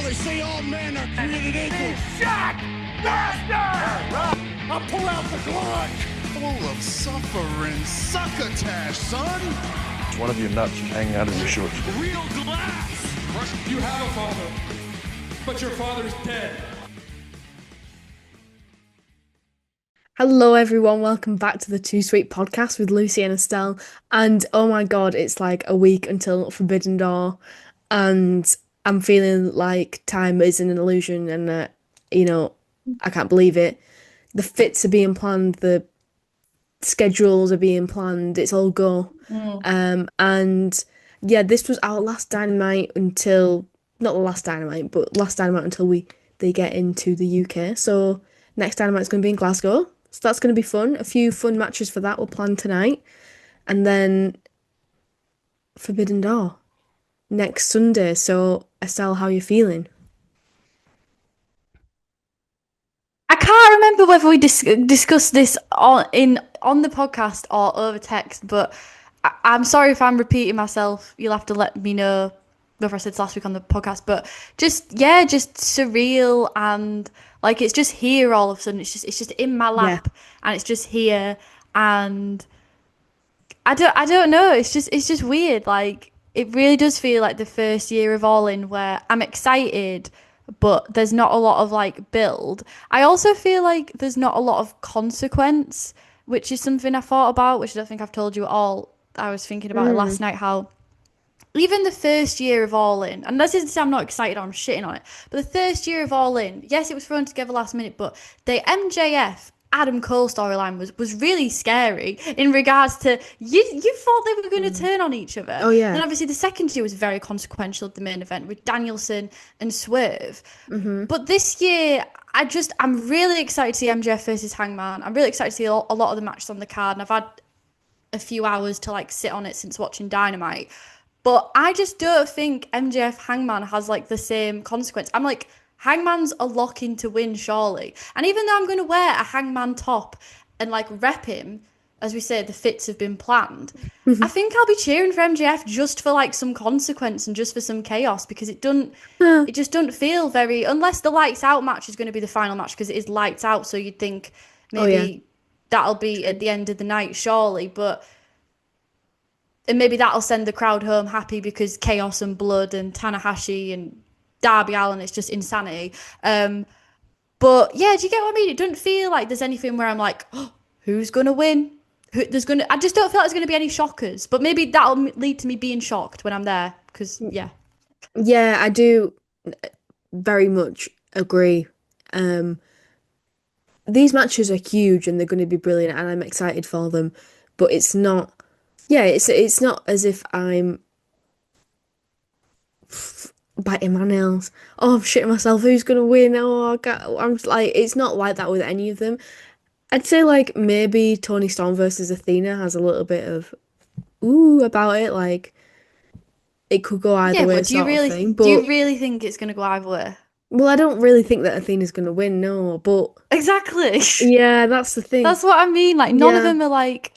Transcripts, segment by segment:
they say all men are created equal. Shaq Master! I pull out the Glock. Full of suffering, succotash, son. It's one of your nuts hanging out of your shorts. Real glass! You have a father, but your father's dead. Hello everyone, welcome back to the Too Sweet podcast with Lucy and Estelle. And oh my god, it's like a week until Forbidden Door, and I'm feeling like time is an illusion, and I can't believe it. The fits are being planned, the schedules are being planned, it's all go. And yeah, this was our last Dynamite until, not the last Dynamite, but last Dynamite until they get into the UK. So next Dynamite's going to be in Glasgow. So that's going to be fun. A few fun matches for that we'll plan tonight. And then Forbidden Door next Sunday. So Estelle, how are you feeling? I can't remember whether we discussed this on the podcast or over text, but I'm sorry if I'm repeating myself. You'll have to let me know whether I said this last week on the podcast. But just surreal, and like it's just here all of a sudden. It's just in my lap, and it's just here, and I don't know. It's just weird. Like it really does feel like the first year of All In, where I'm excited, but there's not a lot of like build. I also feel like there's not a lot of consequence, which is something I thought about, which I don't think I've told you at all. I was thinking about it last night, how even the first year of All In, and this isn't to say I'm not excited or I'm shitting on it, but the first year of All In, yes, it was thrown together last minute, but the MJF Adam Cole storyline was really scary in regards to you thought they were going to turn on each other. Oh yeah. And obviously the second year was very consequential at the main event with Danielson and Swerve. But this year I'm really excited to see MJF versus Hangman. I'm really excited to see a lot of the matches on the card, and I've had a few hours to like sit on it since watching Dynamite. But I just don't think MJF Hangman has like the same consequence. I'm like, Hangman's a lock-in to win, surely. And even though I'm going to wear a Hangman top and like rep him, as we say, the fits have been planned, I think I'll be cheering for MJF just for like some consequence and just for some chaos, because it just doesn't feel very, unless the lights out match is going to be the final match, because it is lights out. So you'd think maybe that'll be at the end of the night, surely. And maybe that'll send the crowd home happy, because chaos and blood and Tanahashi and Darby Allin, it's just insanity. But yeah, do you get what I mean? It doesn't feel like there's anything where I'm like, oh, who's going to win? I just don't feel like there's going to be any shockers. But maybe that'll lead to me being shocked when I'm there, because, yeah. Yeah, I do very much agree. These matches are huge and they're going to be brilliant, and I'm excited for them. But it's not... Yeah, it's not as if I'm biting my nails. Oh, I'm shitting myself. Who's gonna win? I'm like, it's not like that with any of them. I'd say like maybe Toni Storm versus Athena has a little bit of about it. Like it could go either way. But do you really think it's gonna go either way? Well, I don't really think that Athena's gonna win. No, but exactly. Yeah, that's the thing. That's what I mean. Like none of them are like.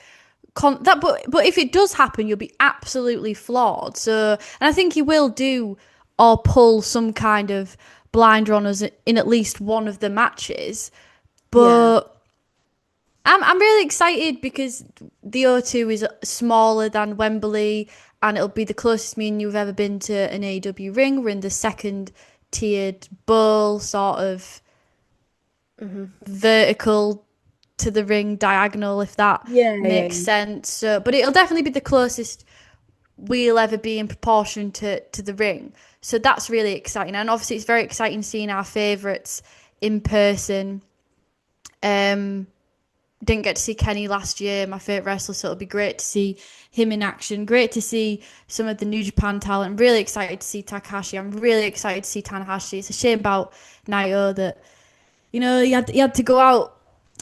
But if it does happen, you'll be absolutely flawed. So, and I think he will do or pull some kind of blinder on us in at least one of the matches. But I'm really excited, because the O2 is smaller than Wembley, and it'll be the closest me and you've ever been to an AEW ring. We're in the second tiered bowl, sort of vertical to the ring, diagonal, if that makes sense. So, but it'll definitely be the closest we'll ever be in proportion to the ring. So that's really exciting. And obviously it's very exciting seeing our favourites in person. Didn't get to see Kenny last year, my favourite wrestler, so it'll be great to see him in action. Great to see some of the New Japan talent. I'm really excited to see Takahashi. I'm really excited to see Tanahashi. It's a shame about Naito that, he had to go out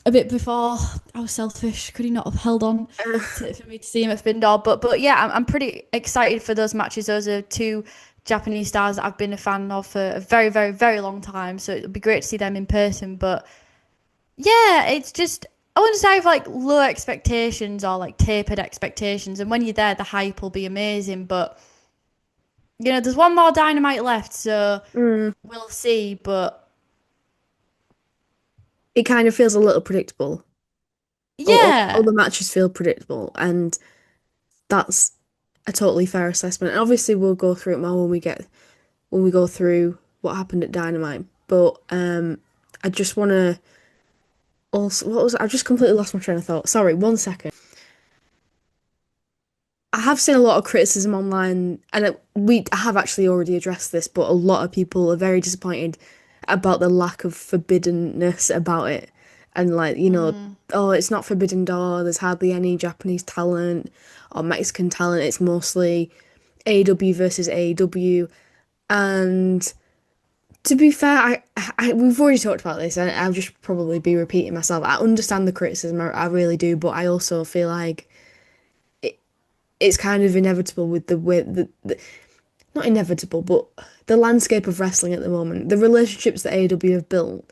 a bit before. I was selfish. Could he not have held on for me to see him at Forbidden Door? But yeah, I'm pretty excited for those matches. Those are two Japanese stars that I've been a fan of for a very, very, very long time. So it'll be great to see them in person. But yeah, it's just, I wouldn't say I have like low expectations or like tapered expectations. And when you're there, the hype will be amazing. But there's one more Dynamite left, so Mm. we'll see. But It kind of feels a little predictable. All yeah, the matches feel predictable, and that's a totally fair assessment. And obviously, we'll go through it more when we go through what happened at Dynamite. But I just want to also I've just completely lost my train of thought. Sorry, 1 second. I have seen a lot of criticism online, and I have actually already addressed this, but a lot of people are very disappointed about the lack of forbiddenness about it. And like, oh, it's not Forbidden Door, there's hardly any Japanese talent or Mexican talent, it's mostly AEW versus AEW. And to be fair, we've already talked about this, and I'll just probably be repeating myself. I understand the criticism, I really do, but I also feel like it's kind of inevitable with the way not inevitable, but the landscape of wrestling at the moment. The relationships that AEW have built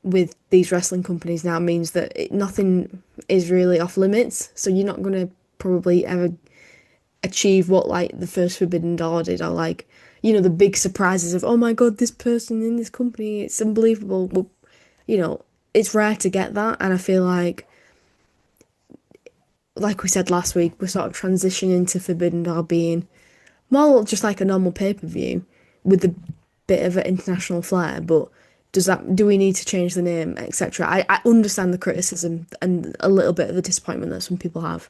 with these wrestling companies now means that nothing is really off limits. So you're not going to probably ever achieve what like the first Forbidden Door did, or like, the big surprises of, oh my God, this person in this company, it's unbelievable. Well, it's rare to get that, and I feel like we said last week, we're sort of transitioning to Forbidden Door being more just like a normal pay-per-view with a bit of an international flair, but do we need to change the name, etc. I understand the criticism and a little bit of the disappointment that some people have,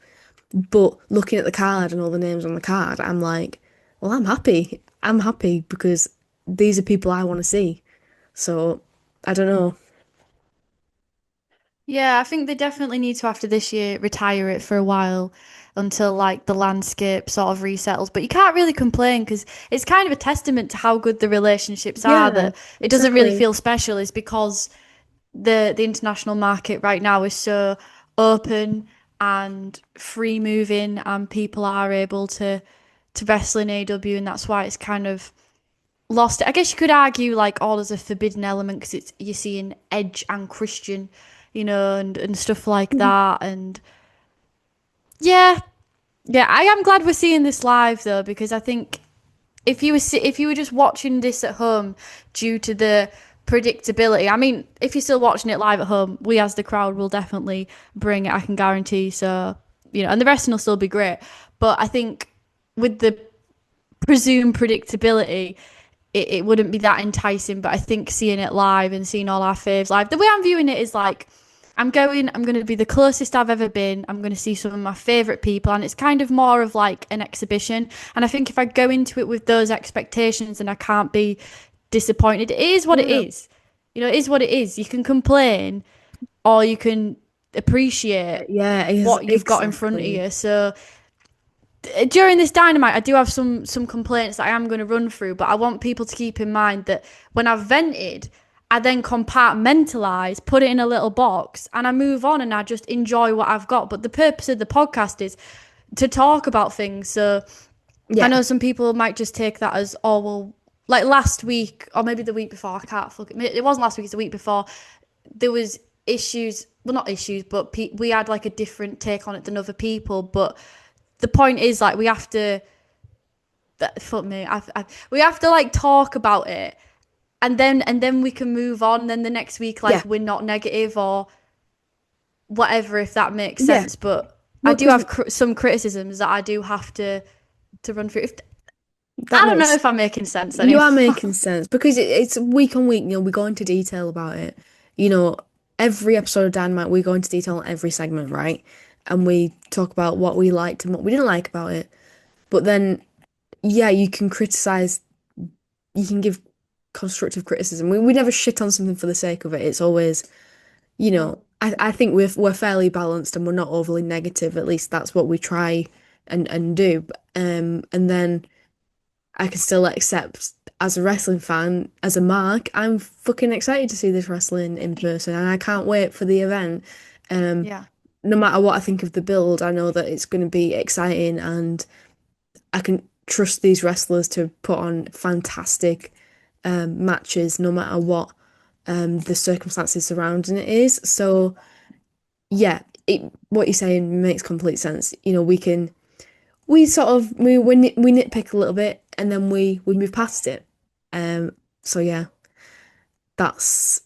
but looking at the card and all the names on the card, I'm like, well, I'm happy because these are people I want to see. So I don't know. yeah, I think they definitely need to, after this year, retire it for a while until like the landscape sort of resettles. But you can't really complain because it's kind of a testament to how good the relationships are Yeah, that it doesn't really exactly. feel special. Is because the international market right now is so open and free moving, and people are able to wrestle in AW, and that's why it's kind of lost it. I guess you could argue like, oh, there's a forbidden element because it's you're seeing Edge and Christian, and stuff like that. And yeah, yeah, I am glad we're seeing this live though, because I think if you were just watching this at home due to the predictability, I mean, if you're still watching it live at home, we as the crowd will definitely bring it, I can guarantee. So, and the wrestling will still be great. But I think with the presumed predictability, it wouldn't be that enticing. But I think seeing it live and seeing all our faves live, the way I'm viewing it is like, I'm going to be the closest I've ever been. I'm going to see some of my favourite people, and it's kind of more of like an exhibition. And I think if I go into it with those expectations, then I can't be disappointed. It is what it Yeah. is. It is what it is. You can complain or you can appreciate Yeah, what you've got in front of exactly. you. So during this Dynamite, I do have some complaints that I am going to run through, but I want people to keep in mind that when I've vented, I then compartmentalize, put it in a little box, and I move on and I just enjoy what I've got. But the purpose of the podcast is to talk about things. So I Yeah. know some people might just take that as, oh, well, like last week or maybe the week before. I can't fuck it. It wasn't last week, it's the week before. There was issues, well, not issues, but we had like a different take on it than other people. But the point is, like, we have to, fuck me, we have to like talk about it, and then we can move on. Then the next week, Yeah. like, we're not negative or whatever, if that makes Yeah. sense. But I Well, do 'cause have some criticisms that I do have to run through. that I don't know makes if I'm making sense you anymore. are making sense because it's week on week, we go into detail about it. You know, every episode of Dynamite, we go into detail on every segment, right? And we talk about what we liked and what we didn't like about it. But then, yeah, you can give constructive criticism. We never shit on something for the sake of it. It's always, No. I think we're fairly balanced and we're not overly negative. At least that's what we try and do. And then I can still accept as a wrestling fan, as a mark, I'm fucking excited to see this wrestling in person and I can't wait for the event. Um, Yeah. no matter what I think of the build, I know that it's going to be exciting and I can trust these wrestlers to put on fantastic matches no matter what the circumstances surrounding it is. So yeah, what you're saying makes complete sense. We sort of we nitpick a little bit and then we move past it. So yeah, that's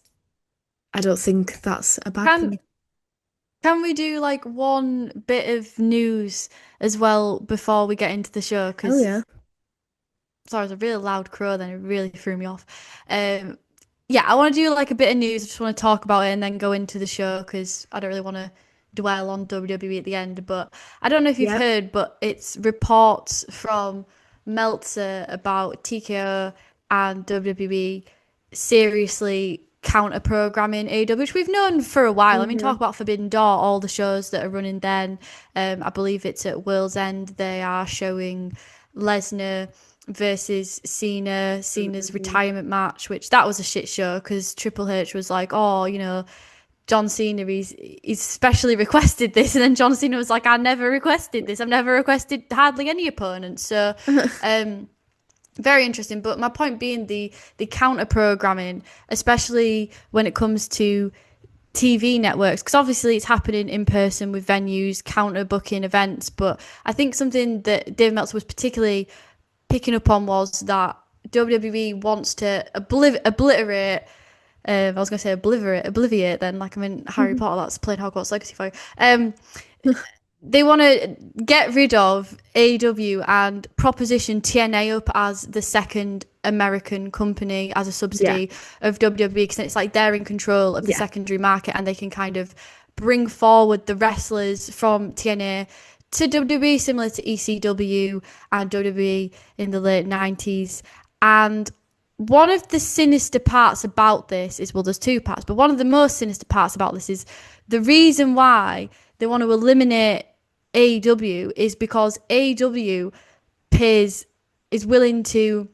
I don't think that's a bad Can thing. can we do like one bit of news as well before we get into the show? Oh Because yeah. sorry, it was a really loud crow, then it really threw me off. Um, yeah, I want to do like a bit of news. I just want to talk about it and then go into the show because I don't really want to dwell on WWE at the end. But I don't know if you've Yep. heard, but it's reports from Meltzer about TKO and WWE seriously counter programming AEW, which we've known for a while. I mean, talk Hmm. about Forbidden Door, all the shows that are running then. I believe it's at World's End. They are showing Lesnar versus Cena, Cena's Hmm. retirement match, which that was a shit show because Triple H was like, oh, John Cena, he's specially requested this, and then John Cena was like, I never requested this. I've never requested hardly any opponents. So, um, very interesting. But my point being the counter programming, especially when it comes to TV networks, because obviously it's happening in person with venues, counter booking events. But I think something that Dave Meltzer was particularly picking up on was that WWE wants to obliterate. I was going to say obliviate. Then, like I'm in Harry Potter, that's playing Hogwarts Legacy for you. They want to get rid of AEW and proposition TNA up as the second American company as a Yeah. subsidy of WWE because it's like they're in control of the Yeah. secondary market and they can kind of bring forward the wrestlers from TNA to WWE, similar to ECW and WWE in the late 90s. And one of the sinister parts about this is, well, there's two parts, but one of the most sinister parts about this is the reason why they want to eliminate AEW is because AEW pays is willing to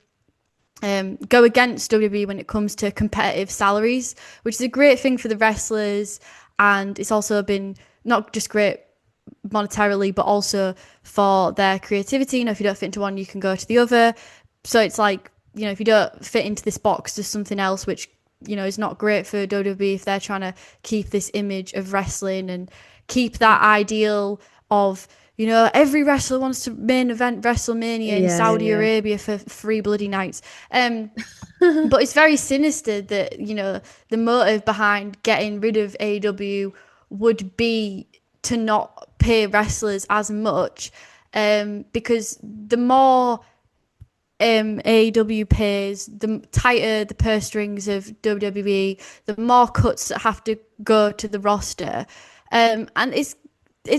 go against WWE when it comes to competitive salaries, which is a great thing for the wrestlers, and it's also been not just great monetarily, but also for their creativity. If you don't fit into one, you can go to the other. So it's like, if you don't fit into this box, there's something else which, is not great for WWE if they're trying to keep this image of wrestling and keep that ideal of, every wrestler wants to main event WrestleMania in Yeah. Saudi Yeah. Arabia for 3 bloody nights. But it's very sinister that, the motive behind getting rid of AEW would be to not pay wrestlers as much, because the more AEW pays, the tighter the purse strings of WWE, the more cuts that have to go to the roster, and it's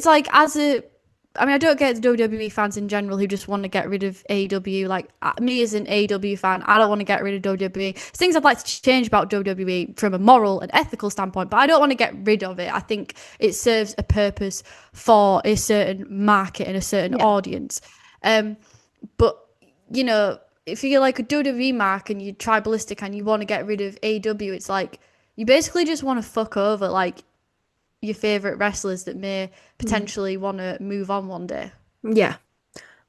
like I don't get the WWE fans in general who just want to get rid of AEW. Like me as an AEW fan, I don't want to get rid of WWE. There's things I'd like to change about WWE from a moral and ethical standpoint, but I don't want to get rid of it. I think it serves a purpose for a certain market and a certain Yeah. audience. But if you're like a WWE mark and you're tribalistic and you want to get rid of AEW, it's like you basically just want to fuck over like your favorite wrestlers that may potentially want to move on one day. Yeah.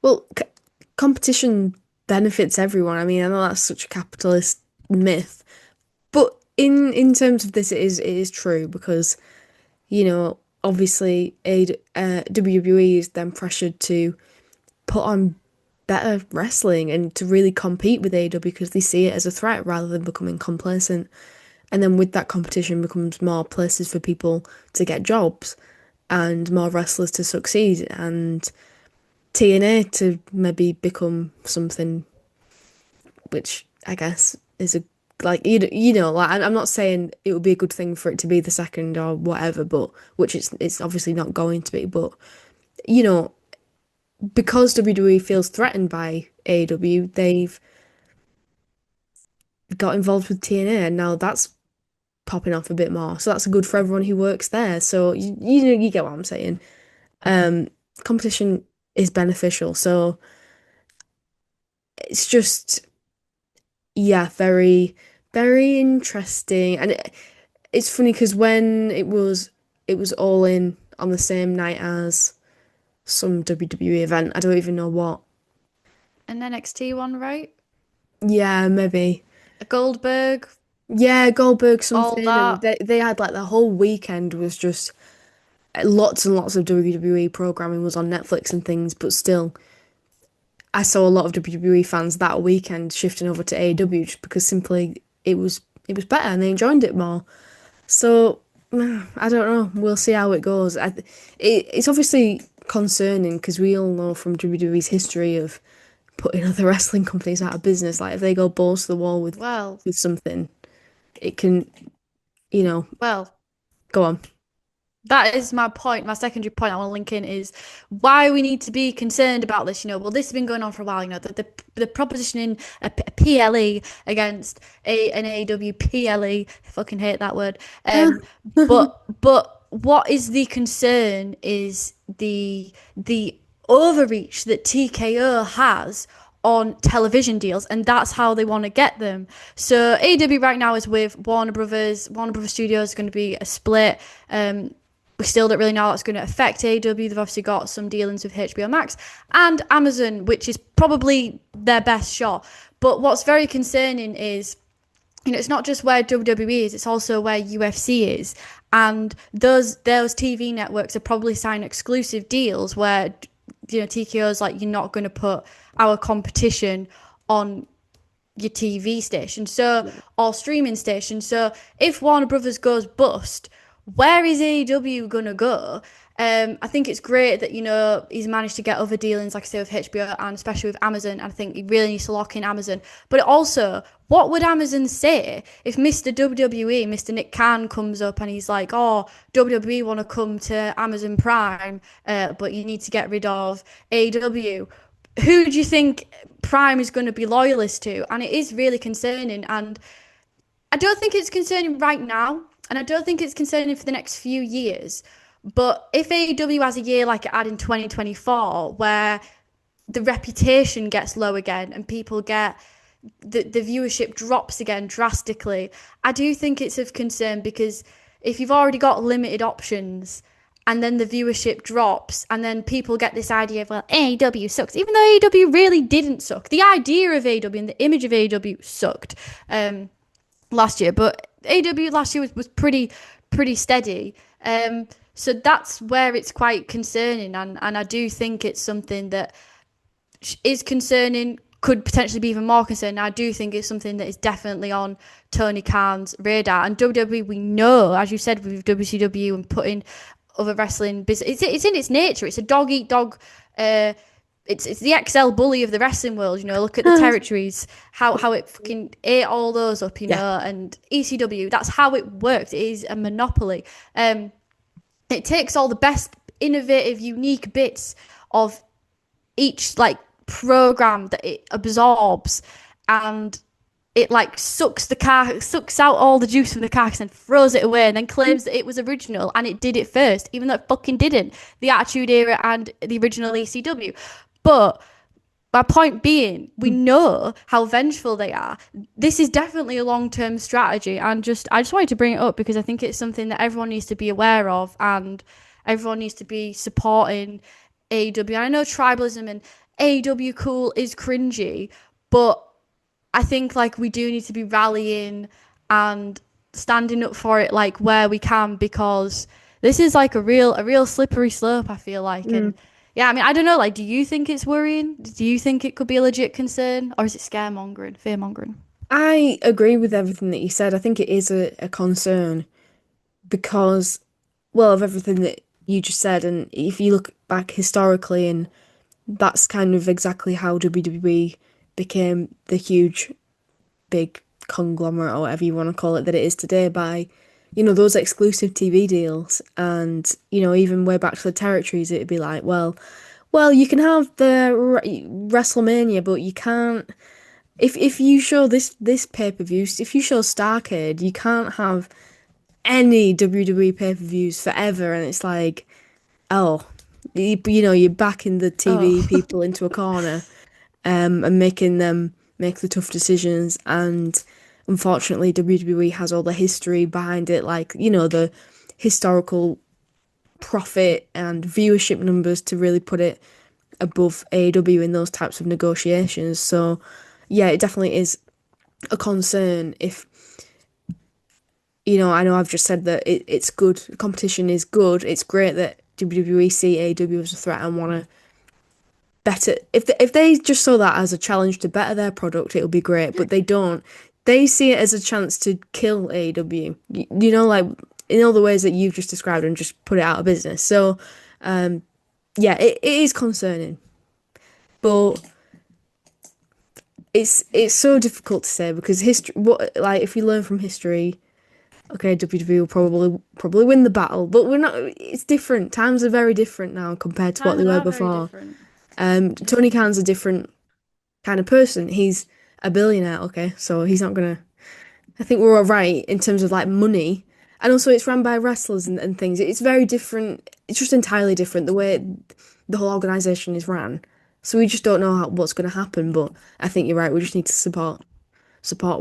Well, competition benefits everyone. I mean, I know that's such a capitalist myth, but in terms of this, it is true because obviously WWE is then pressured to put on better wrestling and to really compete with AEW because they see it as a threat rather than becoming complacent. And then with that competition becomes more places for people to get jobs and more wrestlers to succeed and TNA to maybe become something which I guess is a like like I'm not saying it would be a good thing for it to be the second or whatever, but which it's obviously not going to be, but you know because WWE feels threatened by AEW, they've got involved with TNA, and now that's popping off a bit more. So that's good for everyone who works there. So you get what I'm saying. Um, Competition is beneficial. So it's just yeah, very very interesting, and it's funny because when it was all in on the same night as some WWE event. I don't even know what. An NXT one, right? Yeah, maybe. A Goldberg, Yeah, Goldberg all something, and that. they had like the whole weekend was just lots and lots of WWE programming was on Netflix and things, but still, I saw a lot of WWE fans that weekend shifting over to AEW just because simply it was better and they enjoyed it more. So I don't know. We'll see how it goes. It's obviously concerning because we all know from WWE's history of putting other wrestling companies out of business. Like if they go balls to the wall with Well, something, it can, you know, well, go on. that is my point. My secondary point I want to link in is why we need to be concerned about this. Well, this has been going on for a while. The propositioning a PLE against an AEW PLE. I fucking hate that word. But what is the concern is the overreach that TKO has on television deals, and that's how they want to get them. So AEW right now is with Warner Brothers. Warner Brothers Studios is going to be a split. We still don't really know how that's going to affect AEW. They've obviously got some dealings with HBO Max and Amazon, which is probably their best shot. But what's very concerning is, it's not just where WWE is, it's also where UFC is. And those TV networks are probably signing exclusive deals where, TKO's like, you're not going to put our competition on your TV station, or streaming station. So if Warner Brothers goes bust, where is AEW gonna go? I think it's great that he's managed to get other dealings, like I say, with HBO and especially with Amazon. And I think he really needs to lock in Amazon. But also, what would Amazon say if Mr. WWE, Mr. Nick Khan, comes up and he's like, "Oh, WWE want to come to Amazon Prime, but you need to get rid of AEW." Who do you think Prime is going to be loyalist to? And it is really concerning. And I don't think it's concerning right now. And I don't think it's concerning for the next few years. But if AEW has a year like it had in 2024, where the reputation gets low again and people get the viewership drops again drastically, I do think it's of concern, because if you've already got limited options and then the viewership drops and then people get this idea of, well, AEW sucks, even though AEW really didn't suck. The idea of AEW and the image of AEW sucked last year, but AEW last year was pretty steady. So that's where it's quite concerning, and I do think it's something that is concerning, could potentially be even more concerning. I do think it's something that is definitely on Tony Khan's radar. And WWE, we know, as you said, with WCW and putting other wrestling business, it's in its nature. It's a dog eat dog. It's the XL bully of the wrestling world. Look at the territories, how it fucking ate all those up. And ECW, that's how it works. It is a monopoly. It takes all the best, innovative, unique bits of each program that it absorbs, and it sucks out all the juice from the carcass and throws it away, and then claims that it was original and it did it first, even though it fucking didn't. The Attitude Era and the original ECW. But my point being, we know how vengeful they are. This is definitely a long-term strategy, and I just wanted to bring it up because I think it's something that everyone needs to be aware of, and everyone needs to be supporting AEW. And I know tribalism and AEW cool is cringy, but I think we do need to be rallying and standing up for it where we can, because this is a real slippery slope, I feel like. And yeah, I mean, I don't know, do you think it's worrying? Do you think it could be a legit concern? Or is it scaremongering, fearmongering? I agree with everything that you said. I think it is a concern because, well, of everything that you just said. And if you look back historically, and that's kind of exactly how WWE became the huge, big conglomerate, or whatever you want to call it, that it is today, by those exclusive TV deals. And even way back to the territories, it'd be like, well, you can have the WrestleMania, but you can't, if you show this pay-per-view, if you show Starrcade, you can't have any WWE pay-per-views forever. And it's like, oh, you're backing the TV people into a corner, and making them make the tough decisions. And unfortunately, WWE has all the history behind it, the historical profit and viewership numbers to really put it above AEW in those types of negotiations. So, yeah, it definitely is a concern. If, I know I've just said that it's good, competition is good. It's great that WWE see AEW as a threat and want to better. If they just saw that as a challenge to better their product, it would be great. But they don't. They see it as a chance to kill AEW. You know, like in all the ways that you've just described, and just put it out of business. So, yeah, it is concerning, but it's so difficult to say because history. What like if you learn from history, okay, WWE will probably win the battle, but we're not. It's different. Times are very different now compared to what they were before. Tony Khan's a different kind of person. He's a billionaire, okay, so he's not gonna. I think we're all right in terms of like money, and also it's run by wrestlers and things. It's very different. It's just entirely different the way the whole organization is ran. So we just don't know what's going to happen. But I think you're right. We just need to support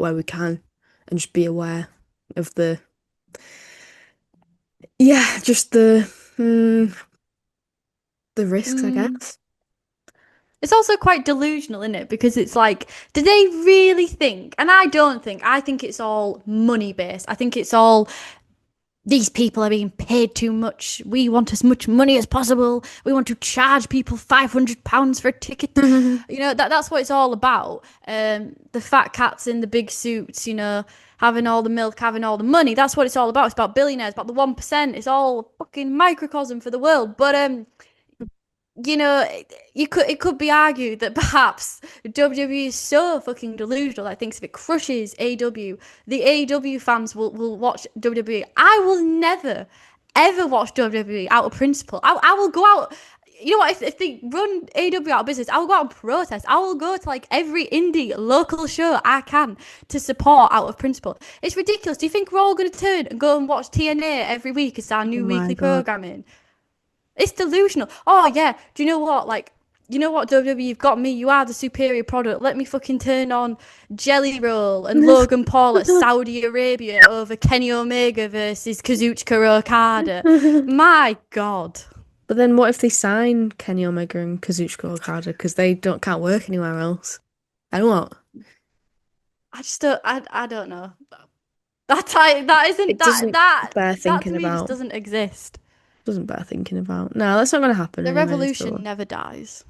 where we can, and just be aware of just the risks, I guess. It's also quite delusional, isn't it? Because it's like, do they really think? And I don't think. I think it's all money based. I think it's all these people are being paid too much. We want as much money as possible. We want to charge people £500 for a ticket. You know, that's what it's all about. The fat cats in the big suits, you know, having all the milk, having all the money. That's what it's all about. It's about billionaires, about the 1%. It's all a fucking microcosm for the world. But you know, it could be argued that perhaps WWE is so fucking delusional that thinks if it crushes AEW, the AEW fans will watch WWE. I will never, ever watch WWE out of principle. I will go out. You know what? If they run AEW out of business, I will go out and protest. I will go to like every indie local show I can to support out of principle. It's ridiculous. Do you think we're all going to turn and go and watch TNA every week as our new weekly programming? It's delusional. Oh, yeah. Do you know what? Like, you know what, WWE, you've got me. You are the superior product. Let me fucking turn on Jelly Roll and Logan Paul at Saudi Arabia over Kenny Omega versus Kazuchika Okada. My God. But then what if they sign Kenny Omega and Kazuchika Okada because they can't work anywhere else? And what? I just don't. I don't know. That isn't that to me just doesn't exist. Doesn't bear thinking about. No, that's not going to happen. The revolution never dies.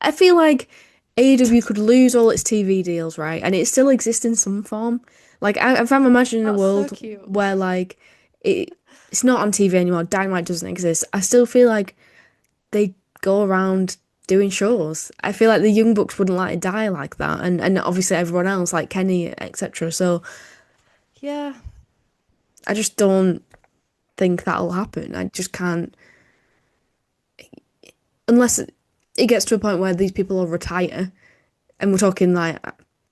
I feel like AEW could lose all its TV deals, right? And it still exists in some form. Like, if I'm imagining a world where, like, it's not on TV anymore, Dynamite doesn't exist, I still feel like they go around doing shows. I feel like the Young Bucks wouldn't let it die like that. And obviously everyone else, like Kenny, etc. So, yeah. I just don't think that'll happen. I just can't, unless it gets to a point where these people will retire, and we're talking like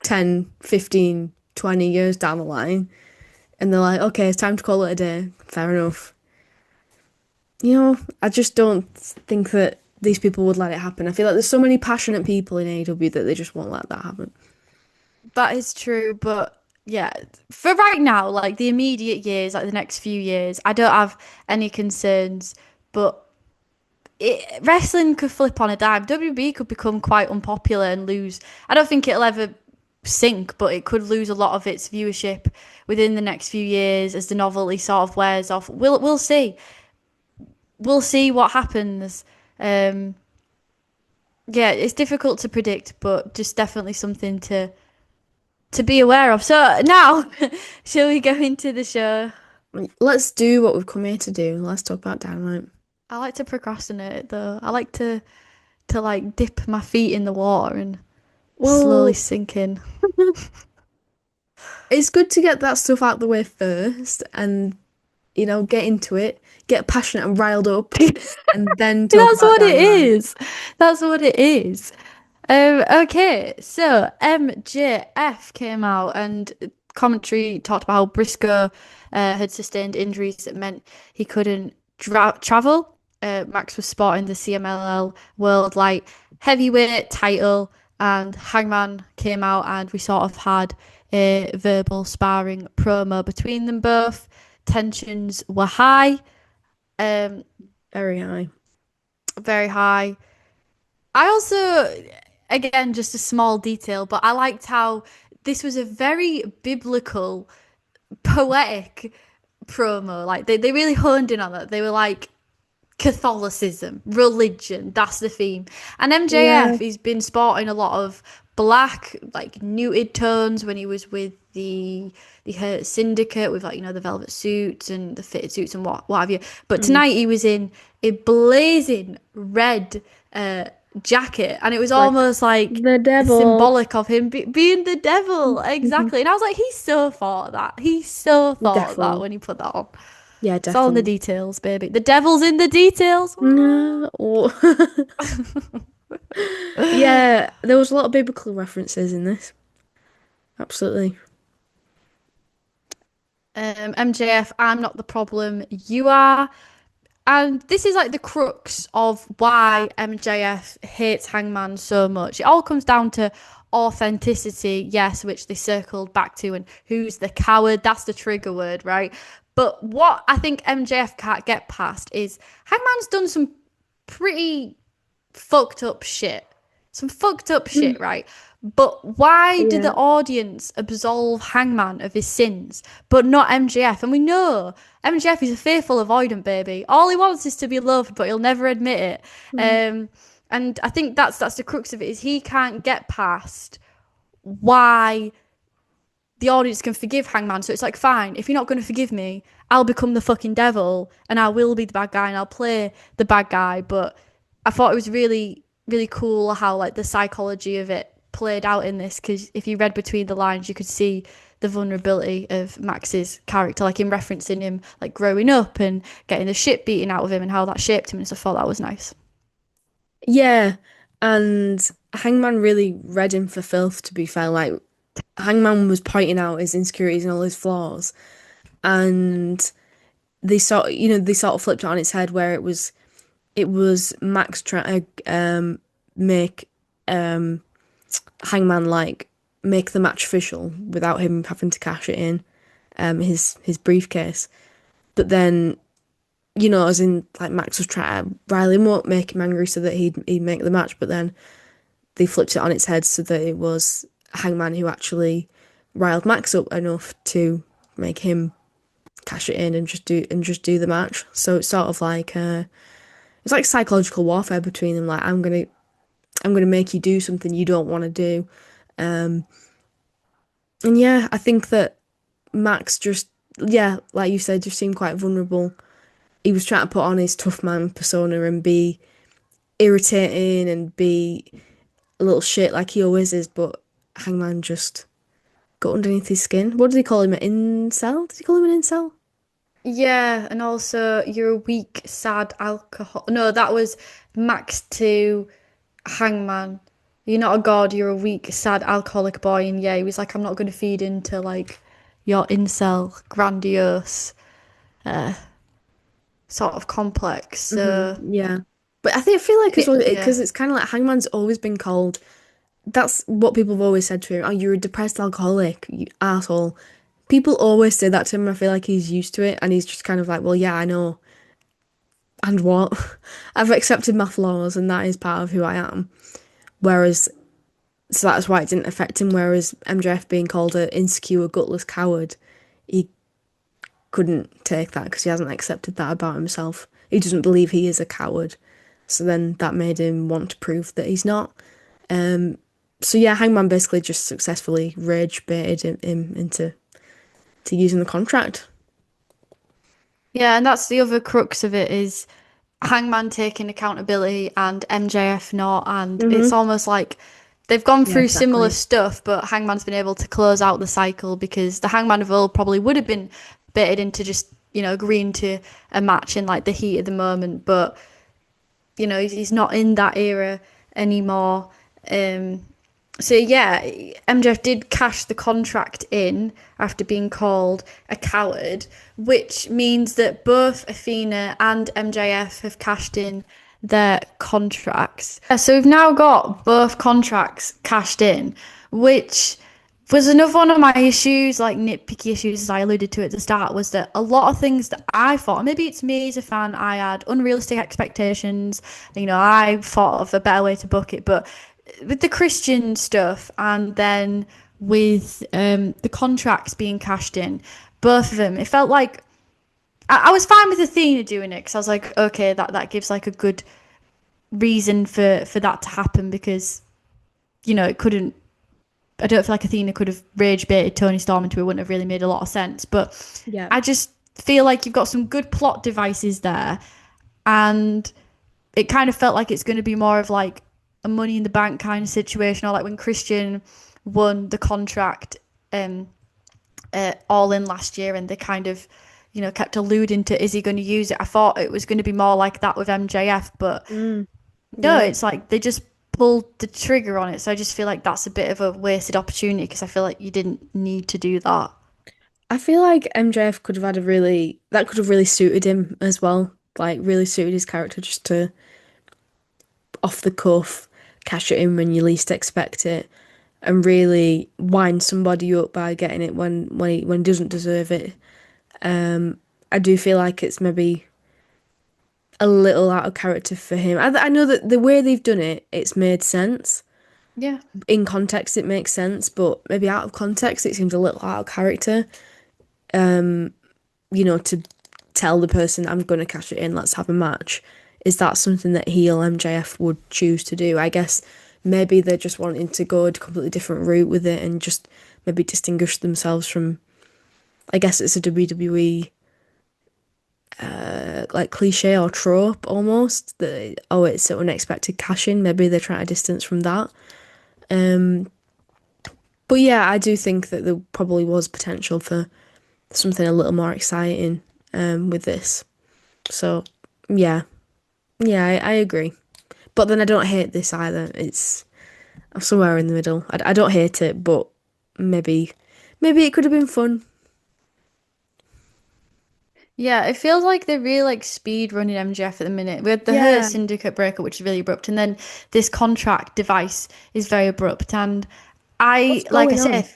10, 15, 20 years down the line, and they're like, okay, it's time to call it a day. Fair enough. You know, I just don't think that these people would let it happen. I feel like there's so many passionate people in AEW that they just won't let that happen. That is true, but yeah, for right now, like the immediate years, like the next few years, I don't have any concerns, but wrestling could flip on a dime. WWE could become quite unpopular and lose. I don't think it'll ever sink, but it could lose a lot of its viewership within the next few years as the novelty sort of wears off. We'll see. We'll see what happens. Yeah, it's difficult to predict, but just definitely something to be aware of. So now, shall we go into the show? Let's do what we've come here to do. Let's talk about Dynamite. I like to procrastinate, though. I like to like dip my feet in the water and slowly sink in. It's good to get that stuff out the way first, and you know, get into it, get passionate and riled up, and then talk That's about what Dynamite. it is. That's what it is. Okay, so MJF came out and commentary talked about how Briscoe had sustained injuries that meant he couldn't travel. Max was sporting the CMLL World Light Heavyweight title, and Hangman came out and we sort of had a verbal sparring promo between them both. Tensions were high. Very high. Very high. I also, again, just a small detail, but I liked how this was a very biblical, poetic promo. Like, they really honed in on that. They were like, Catholicism, religion, that's the theme. And MJF, Yeah. he's been sporting a lot of black, like muted tones when he was with the Hurt Syndicate with, like, you know, the velvet suits and the fitted suits and what have you. But tonight he was in a blazing red jacket, and it was almost like the devil. symbolic of him being the devil. Exactly. And I was like, he so thought of that. He so thought of that Definitely. when he put that on. Yeah, It's all in the definitely. details, baby. The devil's in the details. No. Yeah, there was a lot of biblical references in this. Absolutely. MJF, I'm not the problem, you are. And this is like the crux of why MJF hates Hangman so much. It all comes down to authenticity, yes, which they circled back to, and who's the coward. That's the trigger word, right? But what I think MJF can't get past is Hangman's done some pretty fucked up shit. Some fucked up shit, right? But why did the audience absolve Hangman of his sins, but not MJF? And we know MJF is a fearful avoidant, baby. All he wants is to be loved, but he'll never admit it. And I think that's the crux of it, is he can't get past why the audience can forgive Hangman. So it's like, fine, if you're not going to forgive me, I'll become the fucking devil and I will be the bad guy and I'll play the bad guy. But I thought it was really, really cool how, like, the psychology of it played out in this, because if you read between the lines, you could see the vulnerability of Max's character, like him referencing him, like, growing up and getting the shit beaten out of him and how that shaped him. And so I thought that was nice. Yeah, and Hangman really read him for filth, to be fair. Like, Hangman was pointing out his insecurities and all his flaws, and they sort of flipped it on its head, where it was Max trying to make Hangman, like, make the match official without him having to cash it in his briefcase. But then, you know, as in, like, Max was trying to rile him up, make him angry so that he'd make the match, but then they flipped it on its head so that it was Hangman who actually riled Max up enough to make him cash it in and just do the match. So it's sort of like it's like psychological warfare between them. Like, I'm gonna make you do something you don't want to do, and yeah, I think that Max just, yeah, like you said, just seemed quite vulnerable. He was trying to put on his tough man persona and be irritating and be a little shit like he always is, but Hangman just got underneath his skin. What did he call him? An incel? Did he call him an incel? Yeah, and also, you're a weak, sad alcohol. No, that was Max to Hangman. You're not a god, you're a weak, sad, alcoholic boy. And yeah, he was like, I'm not going to feed into, like, your incel, grandiose sort of complex. So Yeah. But I feel like as well, Yeah. because it's kind of like Hangman's always been called, that's what people have always said to him, oh, you're a depressed alcoholic, you asshole. People always say that to him, and I feel like he's used to it, and he's just kind of like, well, yeah, I know. And what? I've accepted my flaws, and that is part of who I am. Whereas, so that's why it didn't affect him, whereas MJF being called an insecure, gutless coward, he couldn't take that because he hasn't accepted that about himself. He doesn't believe he is a coward. So then that made him want to prove that he's not. So yeah, Hangman basically just successfully rage baited him into using the contract. yeah, and that's the other crux of it, is Hangman taking accountability and MJF not. And it's almost like they've gone through similar stuff, but Hangman's been able to close out the cycle, because the Hangman of old probably would have been baited into just, you know, agreeing to a match in, like, the heat of the moment. But, you know, he's not in that era anymore. So yeah, MJF did cash the contract in after being called a coward, which means that both Athena and MJF have cashed in their contracts. So we've now got both contracts cashed in, which was another one of my issues, like nitpicky issues, as I alluded to at the start, was that a lot of things that I thought, and maybe it's me as a fan, I had unrealistic expectations. You know, I thought of a better way to book it, but with the Christian stuff and then with the contracts being cashed in, both of them, it felt like I was fine with Athena doing it because I was like, okay, that gives like a good reason for that to happen because, you know, it couldn't. I don't feel like Athena could have rage baited Tony Storm into it. Wouldn't have really made a lot of sense. But Yeah. I just feel like you've got some good plot devices there, and it kind of felt like it's going to be more of like a Money in the Bank kind of situation, or like when Christian won the contract All In last year, and they kind of, you know, kept alluding to, is he going to use it? I thought it was going to be more like that with MJF, but no, yeah. it's like they just pulled the trigger on it. So I just feel like that's a bit of a wasted opportunity because I feel like you didn't need to do that. I feel like MJF could have had that could have really suited him as well. Like really suited his character just to off the cuff, cash it in when you least expect it, and really wind somebody up by getting it when he doesn't deserve it. I do feel like it's maybe a little out of character for him. I know that the way they've done it, it's made sense. Yeah. In context, it makes sense, but maybe out of context, it seems a little out of character. You know, to tell the person, I'm going to cash it in, let's have a match. Is that something that heel MJF would choose to do? I guess maybe they're just wanting to go a completely different route with it and just maybe distinguish themselves from, I guess it's a WWE like cliche or trope almost, that, oh, it's an unexpected cash in. Maybe they're trying to distance from that. But yeah, I do think that there probably was potential for something a little more exciting with this. So yeah, I agree. But then I don't hate this either. I'm somewhere in the middle. I don't hate it, but maybe it could have been fun. Yeah, it feels like they're really like speed running MJF at the minute. We had the Hurt Yeah. Syndicate breakup, which is really abrupt, and then this contract device is very abrupt. And I, What's like I going on? said,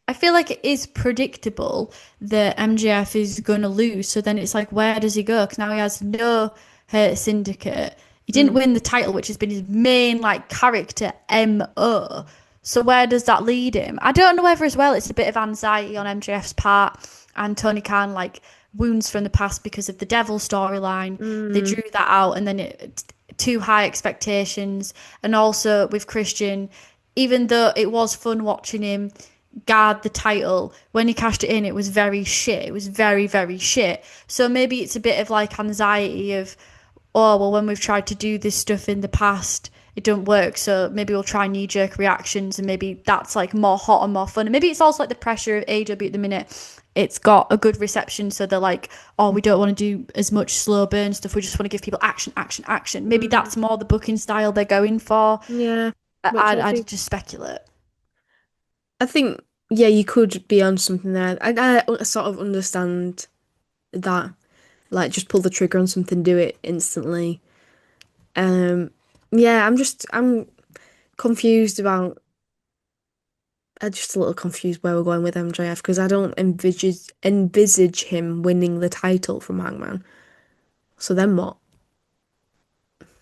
I feel like it is predictable that MJF is going to lose. So then it's like, where does he go? Because now he has no Hurt Syndicate. He didn't win the title, which has been his main like character MO. So where does that lead him? I don't know whether as well it's a bit of anxiety on MJF's part and Tony Khan like wounds from the past because of the Devil storyline. They drew that out and then too high expectations. And also with Christian, even though it was fun watching him guard the title, when he cashed it in, it was very shit. It was very, very shit. So maybe it's a bit of like anxiety of, oh, well, when we've tried to do this stuff in the past, it don't work. So maybe we'll try knee-jerk reactions and maybe that's like more hot and more fun. And maybe it's also like the pressure of AEW at the minute. It's got a good reception. So they're like, oh, we don't want to do as much slow burn stuff. We just want to give people action, action, action. Maybe that's more the booking style they're going for. Yeah. Which I'd just speculate. I think, yeah, you could be on something there. I sort of understand that. Like, just pull the trigger on something, do it instantly. Yeah, I'm confused about. I'm just a little confused where we're going with MJF because I don't envisage him winning the title from Hangman. So then what?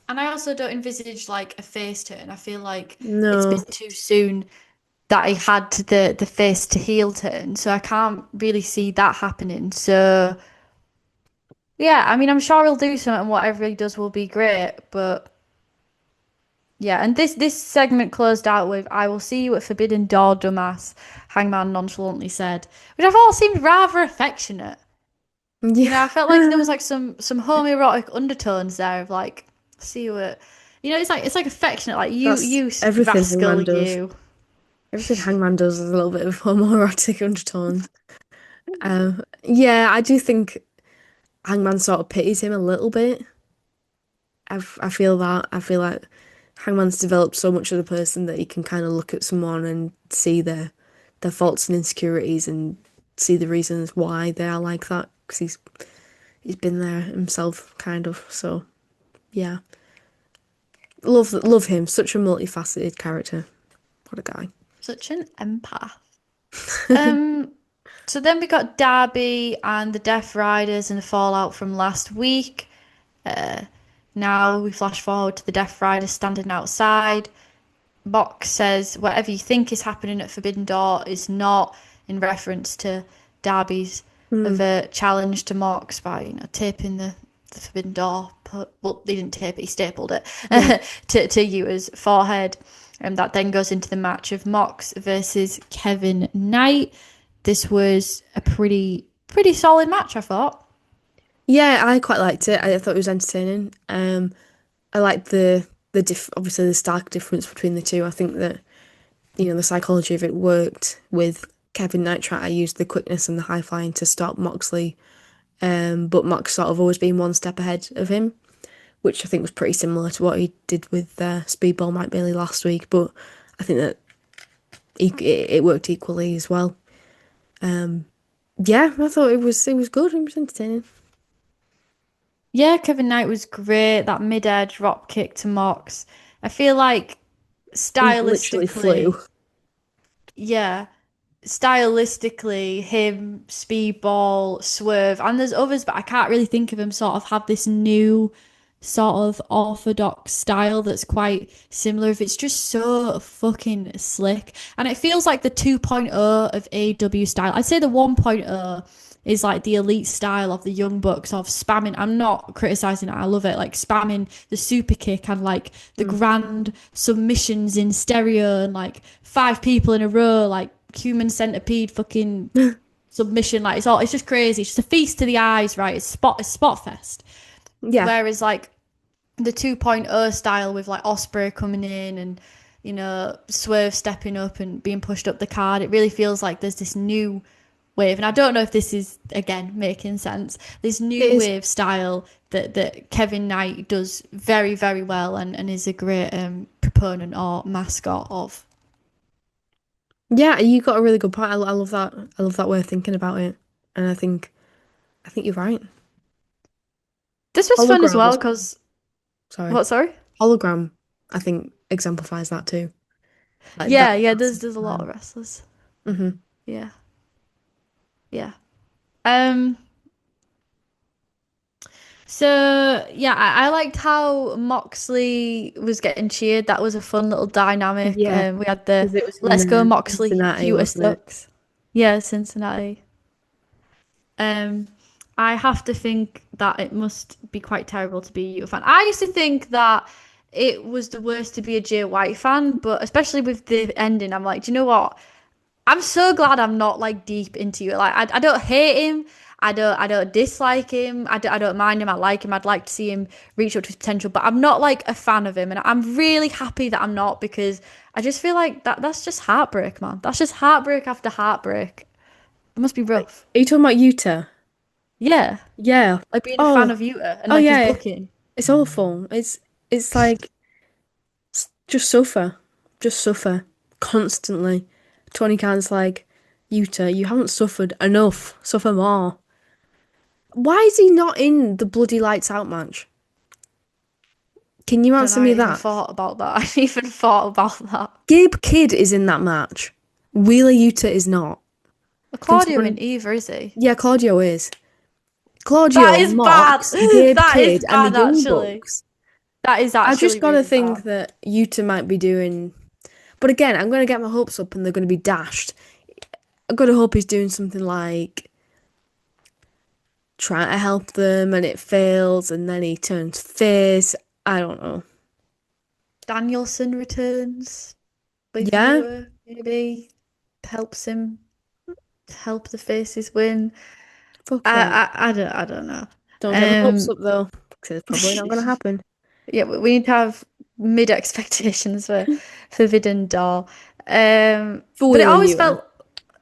And I also don't envisage like a face turn. I feel like it's No. been too soon that he had the face to heel turn. So I can't really see that happening. So yeah, I mean, I'm sure he'll do something and whatever he does will be great. But yeah, and this segment closed out with "I will see you at Forbidden Door, dumbass," Hangman nonchalantly said, which I thought seemed rather affectionate. You know, I felt like there was like some homoerotic undertones there of like, "See you at," you know, it's like affectionate, like That's you everything rascal, Hangman does. you. Everything Hangman does is a little bit of homoerotic undertones. Yeah, I do think Hangman sort of pities him a little bit. I feel that. I feel like Hangman's developed so much of the person that he can kind of look at someone and see their faults and insecurities and see the reasons why they are like that because he's been there himself, kind of. So yeah, love him. Such a multifaceted character. What a guy. Such an empath. So then we got Darby and the Death Riders and the fallout from last week. Now we flash forward to the Death Riders standing outside. Mox says whatever you think is happening at Forbidden Door is not, in reference to Darby's of a challenge to Mox by taping the forbidden door. Well, he didn't tape it; he stapled it to Ewers' forehead, and that then goes into the match of Mox versus Kevin Knight. This was a pretty solid match, I thought. Yeah, I quite liked it. I thought it was entertaining. I liked obviously the stark difference between the two. I think that the psychology of it worked with Kevin Knight trying to use the quickness and the high flying to stop Moxley, but Mox sort of always been one step ahead of him, which I think was pretty similar to what he did with Speedball Mike Bailey last week. But I think that it worked equally as well. Yeah, I thought it was good. It was entertaining. Yeah, Kevin Knight was great. That mid-air drop kick to Mox. I feel like Literally flew. Yeah, stylistically, him, Speedball, Swerve, and there's others, but I can't really think of him sort of have this new sort of orthodox style that's quite similar. If it's just so fucking slick, and it feels like the 2.0 of AEW style. I'd say the 1.0 is like the elite style of the Young Bucks of spamming. I'm not criticizing it. I love it. Like spamming the super kick and like the grand submissions in stereo and like 5 people in a row, like human centipede fucking submission. Like it's just crazy. It's just a feast to the eyes, right? It's spot fest. Yeah. Whereas like the 2.0 style with like Osprey coming in and Swerve stepping up and being pushed up the card, it really feels like there's this new wave, and I don't know if this is again making sense, this new wave style that Kevin Knight does very, very well and is a great proponent or mascot of. Yeah, you got a really good point. I love that. I love that way of thinking about it, and I think you're right. This was fun as well because sorry, Hologram I think exemplifies that too. Like there's a lot of wrestlers. Yeah. So yeah, I liked how Moxley was getting cheered. That was a fun little dynamic. Yeah, we had the Let's Go Moxley Utah Sucks. Yeah, Cincinnati. I have to think that it must be quite terrible to be a Utah fan. I used to think that it was the worst to be a Jay White fan, but especially with the ending, I'm like, do you know what? I'm so glad I'm not like deep into it. Like I don't hate him. I don't dislike him. I don't mind him. I like him. I'd like to see him reach up to his potential, but I'm not like a fan of him. And I'm really happy that I'm not, because I just feel like that's just heartbreak, man. That's just heartbreak after heartbreak. It must be rough. Are you talking about Utah? Yeah. Yeah. Like being a fan of Utah and like his booking. It's awful. It's like just suffer constantly. Tony Khan's like, Utah, you haven't suffered enough. Suffer more. Why is he not in the bloody Lights Out match? Can you answer me that? I even thought about that. Gabe Kidd is in that match. Wheeler Yuta is not. Claudio in either, is he? Yeah, Claudio is. Claudio, that is Mox, bad. Gabe That Kidd, is bad, and the Young actually. Bucks. That is actually I just gotta really think bad. that Yuta might be doing. But again, I'm gonna get my hopes up, and they're gonna be dashed. I've got to hope he's doing something like trying to help them, and it fails, and then he turns face. I don't know. Danielson returns. Yeah. Maybe helps him help the faces win. Fuck I don't know. Don't get my hopes up though, because it's probably not going to happen. Yeah, we need to have mid expectations for Forbidden Door. But it always felt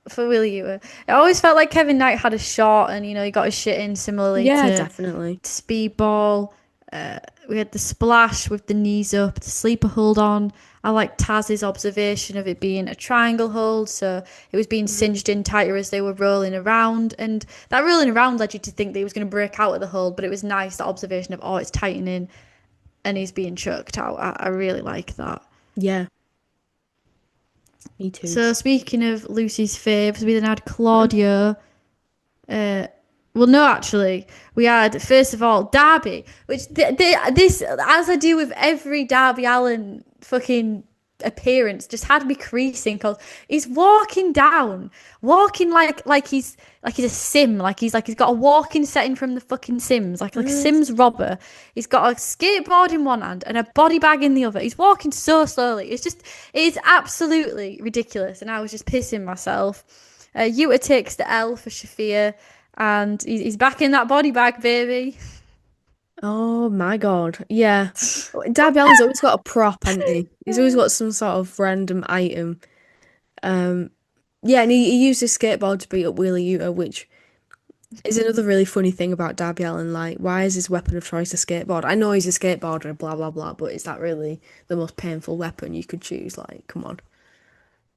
for Willie Ewer. It always felt like Kevin Knight had a shot, and he got his shit in similarly to definitely Speedball. We had the splash with the knees up, the sleeper hold on. I like Taz's observation of it being a triangle hold, so it was being cinched in tighter as they were rolling around, and that rolling around led you to think that he was going to break out of the hold, but it was nice, that observation of, it's tightening and he's being choked out. I really like that. Yeah. Me too. So speaking of Lucy's faves, we then had Claudio. Well, no, actually, we had, first of all, Darby, which this, as I do with every Darby Allin fucking appearance just had me creasing because he's walking like he's a sim, he's got a walking setting from the fucking Sims, like a Sims robber. He's got a skateboard in one hand and a body bag in the other. He's walking so slowly. It's absolutely ridiculous, and I was just pissing myself. Yuta takes the L for Shafir, and he's back in that body bag, baby. Oh my God. Yeah. Darby Allin's always got a prop, hasn't he? He's always got some sort of random item. Yeah, and he used his skateboard to beat up Wheeler Yuta, which is another really funny thing about Darby Allin. Like, why is his weapon of choice a skateboard? I know he's a skateboarder, blah, blah, blah, but is that really the most painful weapon you could choose? Like, come on.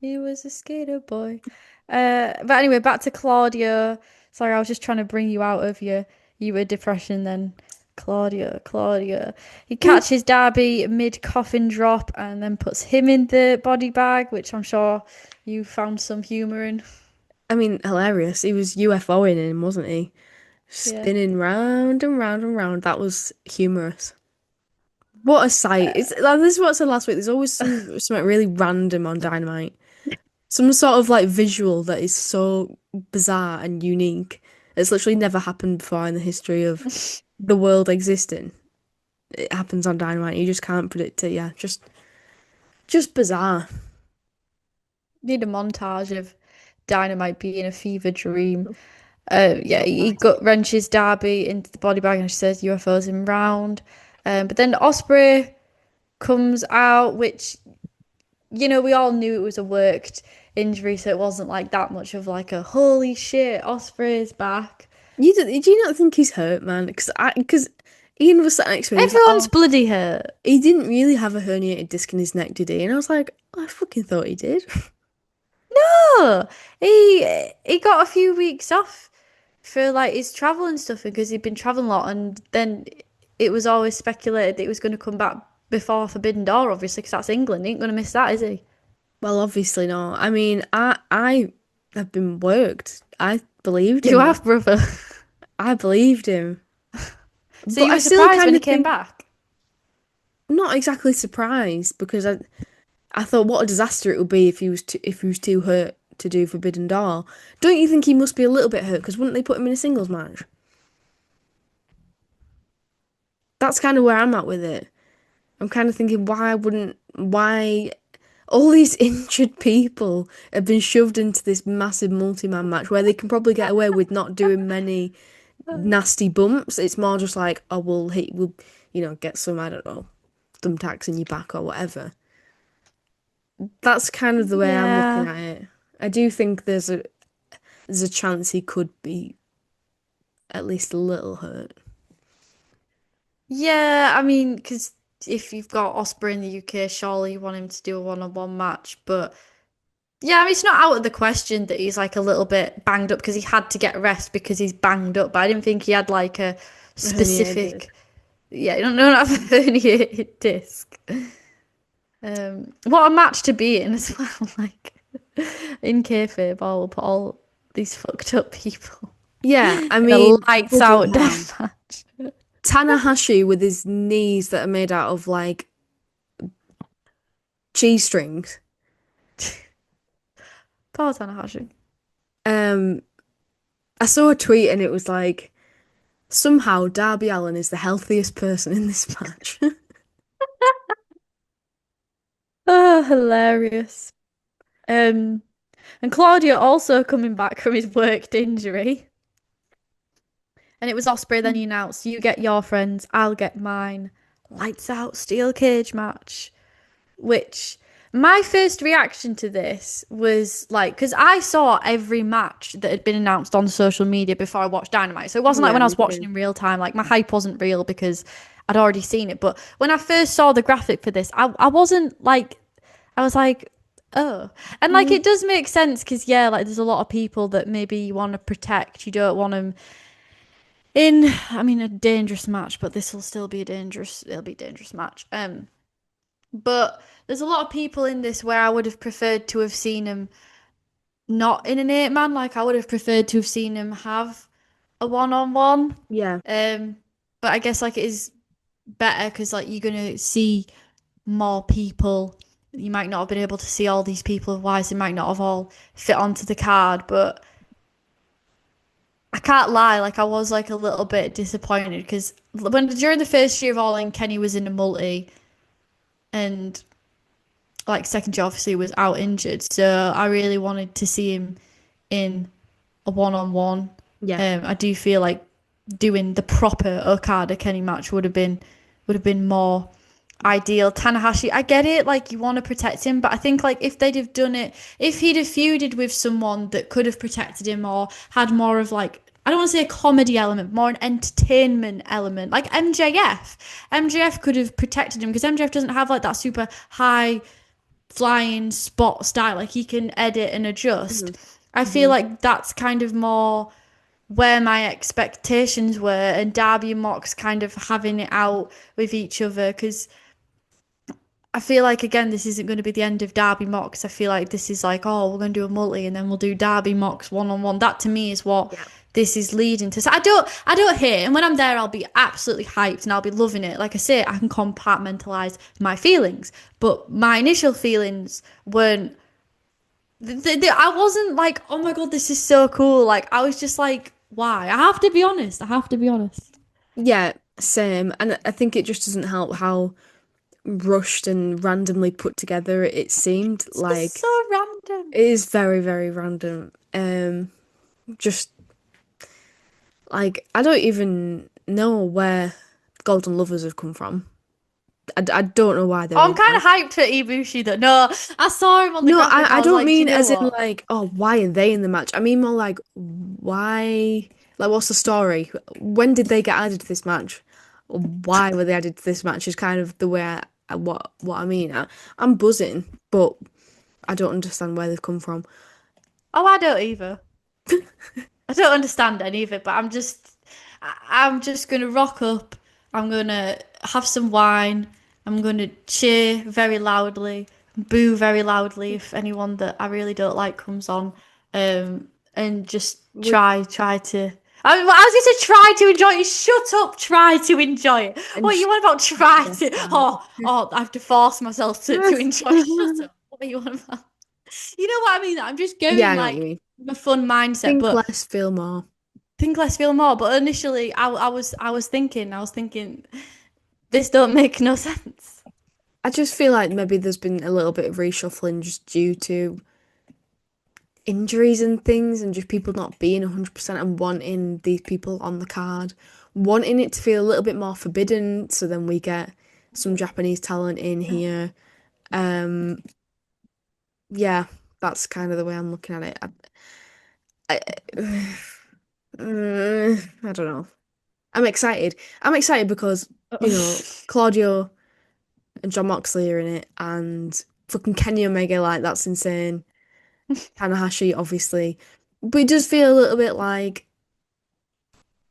He was a skater boy. But anyway, back to Claudio. Sorry, I was just trying to bring you out of your depression then. Claudio. He catches Darby mid coffin drop and then puts him in the body bag, which I'm sure you found some humour in. I mean, hilarious. He was UFOing him, wasn't he? Spinning round and round and round. That was humorous. What a sight. It's like this is what I said last week. There's always something really random on Dynamite. Some sort of like visual that is so bizarre and unique. It's literally never happened before in the history of the world existing. It happens on Dynamite. You just can't predict it. Yeah, just bizarre. Need a montage of Dynamite being a fever dream. He gut wrenches Darby into the body bag and she says UFOs him round. But then Ospreay comes out, which, you know, we all knew it was a worked injury, so it wasn't like that much of like a holy shit, Ospreay's back. Do you not think he's hurt, man? Because Ian was sat next to me. Everyone's bloody hurt. He didn't really have a herniated disc in his neck, did he? And I was like, I fucking thought he did. No, he got a few weeks off for like his travel and stuff because he'd been traveling a lot, and then it was always speculated that he was going to come back before Forbidden Door, obviously, because that's England. He ain't going to miss that, is he? Well, obviously not. I mean, I have been worked. I believed him. You have, brother. I believed him. So you were surprised when he came back? Not exactly surprised, because I thought what a disaster it would be if he was too hurt to do Forbidden Door. Don't you think he must be a little bit hurt? Because wouldn't they put him in a singles match? That's kind of where I'm at with it. I'm kind of thinking, why all these injured people have been shoved into this massive multi-man match where they can probably get away with not doing many nasty bumps. It's more just like, oh, we'll get some, I don't know, thumbtacks in your back or whatever. That's kind of the way I'm looking at it. I do think there's a chance he could be at least a little hurt. Yeah, I mean, because if you've got Ospreay in the UK, surely you want him to do a one-on-one match. But yeah, I mean, it's not out of the question that he's like a little bit banged up because he had to get rest because he's banged up. But I didn't think he had like a specific. Yeah, you don't know, not a herniated disc. What a match to be in as well. Like in kayfabe, I'll put all these fucked up people. Yeah, I mean, lights out death match. Tanahashi with his knees that are made out of like cheese strings. Poor Tanahashi. I saw a tweet and it was like, somehow Darby Allin is the healthiest person in this match. Oh, hilarious. And Claudio also coming back from his worked injury. And it was Ospreay, then he announced, you get your friends, I'll get mine. Lights out steel cage match. Which, my first reaction to this was like, because I saw every match that had been announced on social media before I watched Dynamite. So it wasn't like when I was watching in real time, like my hype wasn't real because I'd already seen it. But when I first saw the graphic for this, I wasn't like, I was like, oh. And like, it does make sense because, yeah, like there's a lot of people that maybe you want to protect. You don't want them in, I mean, a dangerous match, but this will still be a dangerous match. But there's a lot of people in this where I would have preferred to have seen him not in an 8-man. Like, I would have preferred to have seen him have a one-on-one. Yeah. But I guess, like, it is better because, like, you're going to see more people you might not have been able to see all these people, otherwise they might not have all fit onto the card. But I can't lie, like I was like a little bit disappointed because during the first year of All In, Kenny was in a multi, and like second year obviously was out injured, so I really wanted to see him in a one-on-one. Yeah. I do feel like doing the proper Okada Kenny match would have been more ideal. Tanahashi, I get it, like you want to protect him, but I think like if they'd have done it, if he'd have feuded with someone that could have protected him or had more of like, I don't want to say a comedy element, more an entertainment element, like MJF. MJF could have protected him because MJF doesn't have like that super high flying spot style. Like he can edit and adjust. I feel like that's kind of more where my expectations were, and Darby and Mox kind of having it out with each other because I feel like again this isn't going to be the end of Darby Mox. I feel like this is like, oh, we're going to do a multi and then we'll do Darby Mox one-on-one. That to me is what this is leading to. So I don't hate, and when I'm there I'll be absolutely hyped and I'll be loving it. Like I say, I can compartmentalize my feelings, but my initial feelings weren't I wasn't like, oh my god, this is so cool. Like I was just like, why? I have to be honest. Yeah, same. And I think it just doesn't help how rushed and randomly put together it seemed. Like It's so random. it is very, very random. Just like I don't even know where Golden Lovers have come from. I don't know why they're I'm in kind of there. hyped for Ibushi though. No, I saw him on the No, graphic. I was don't like, do you mean know as in what? like, oh, why are they in the match? I mean more like, why? Like, what's the story? When did they get added to this match? Or why were they added to this match? Is kind of the way what I mean. I'm buzzing, but I don't understand where they've come from. Oh, I don't either. I don't understand any of it, but I'm just gonna rock up. I'm gonna have some wine. I'm gonna cheer very loudly, boo very loudly if anyone that I really don't like comes on, and just try to. I was going to try to enjoy it. Shut up. Try to enjoy it. And What you want about try to? down. Oh, I have to force myself to enjoy. Shut up. What you want about? You know what I mean? I'm just Yeah, going I know what you like mean. a fun mindset, Think but less, feel more. think less, feel more. But initially, I was thinking, this don't make no sense. I just feel like maybe there's been a little bit of reshuffling just due to injuries and things and just people not being 100% and wanting these people on the card, wanting it to feel a little bit more forbidden so then we get some Japanese talent in here. Yeah, that's kind of the way I'm looking at it. I, I don't know. I'm excited. I'm excited because, Claudio and John Moxley are in it and fucking Kenny Omega, like, that's insane. Tanahashi, obviously. But it does feel a little bit like,